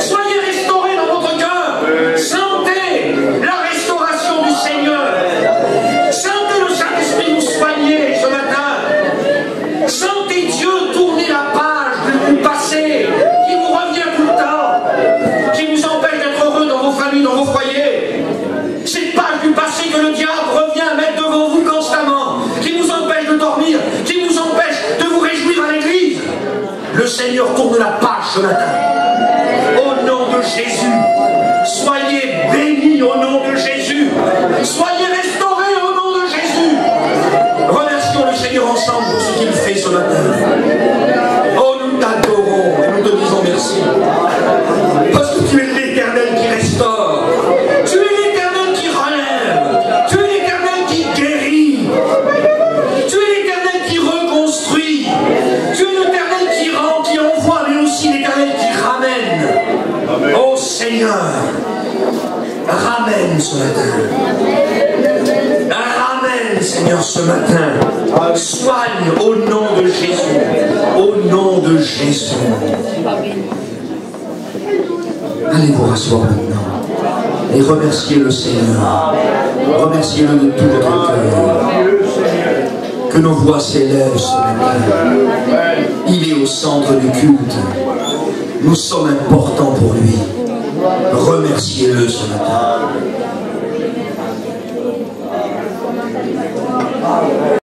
Soyez restaurés dans votre cœur. Sentez la restauration du Seigneur. Sentez le Saint-Esprit vous soigner ce matin. Sentez Dieu tourner la page du passé qui vous revient tout le temps, qui vous empêche d'être heureux dans vos familles, dans vos foyers. Cette page du passé que le diable revient à mettre devant vous constamment, qui vous empêche de dormir, qui vous empêche de vous réjouir à l'église. Le Seigneur tourne la page ce matin. Au nom de Jésus, soyez bénis au nom de Jésus. Soyez restaurés au nom de Jésus. Remercions le Seigneur ensemble pour ce qu'il fait ce matin. Oh, nous t'adorons et nous te disons merci. Parce que tu es l'Éternel qui restaure. Tu es l'Éternel qui relève. Tu es l'Éternel qui guérit. Tu es l'Éternel qui reconstruit. Tu es l'Éternel qui rend, qui envoie, mais aussi l'Éternel qui ramène. Oh Seigneur, ramène ce matin. Ramène, Seigneur, ce matin. Soigne au nom de Jésus. Au nom de Jésus. Allez vous rasseoir maintenant. Et remerciez le Seigneur. Remerciez-le de tout votre cœur. Que nos voix s'élèvent ce matin. Il est au centre du culte. Nous sommes importants pour lui. Remerciez-le ce matin.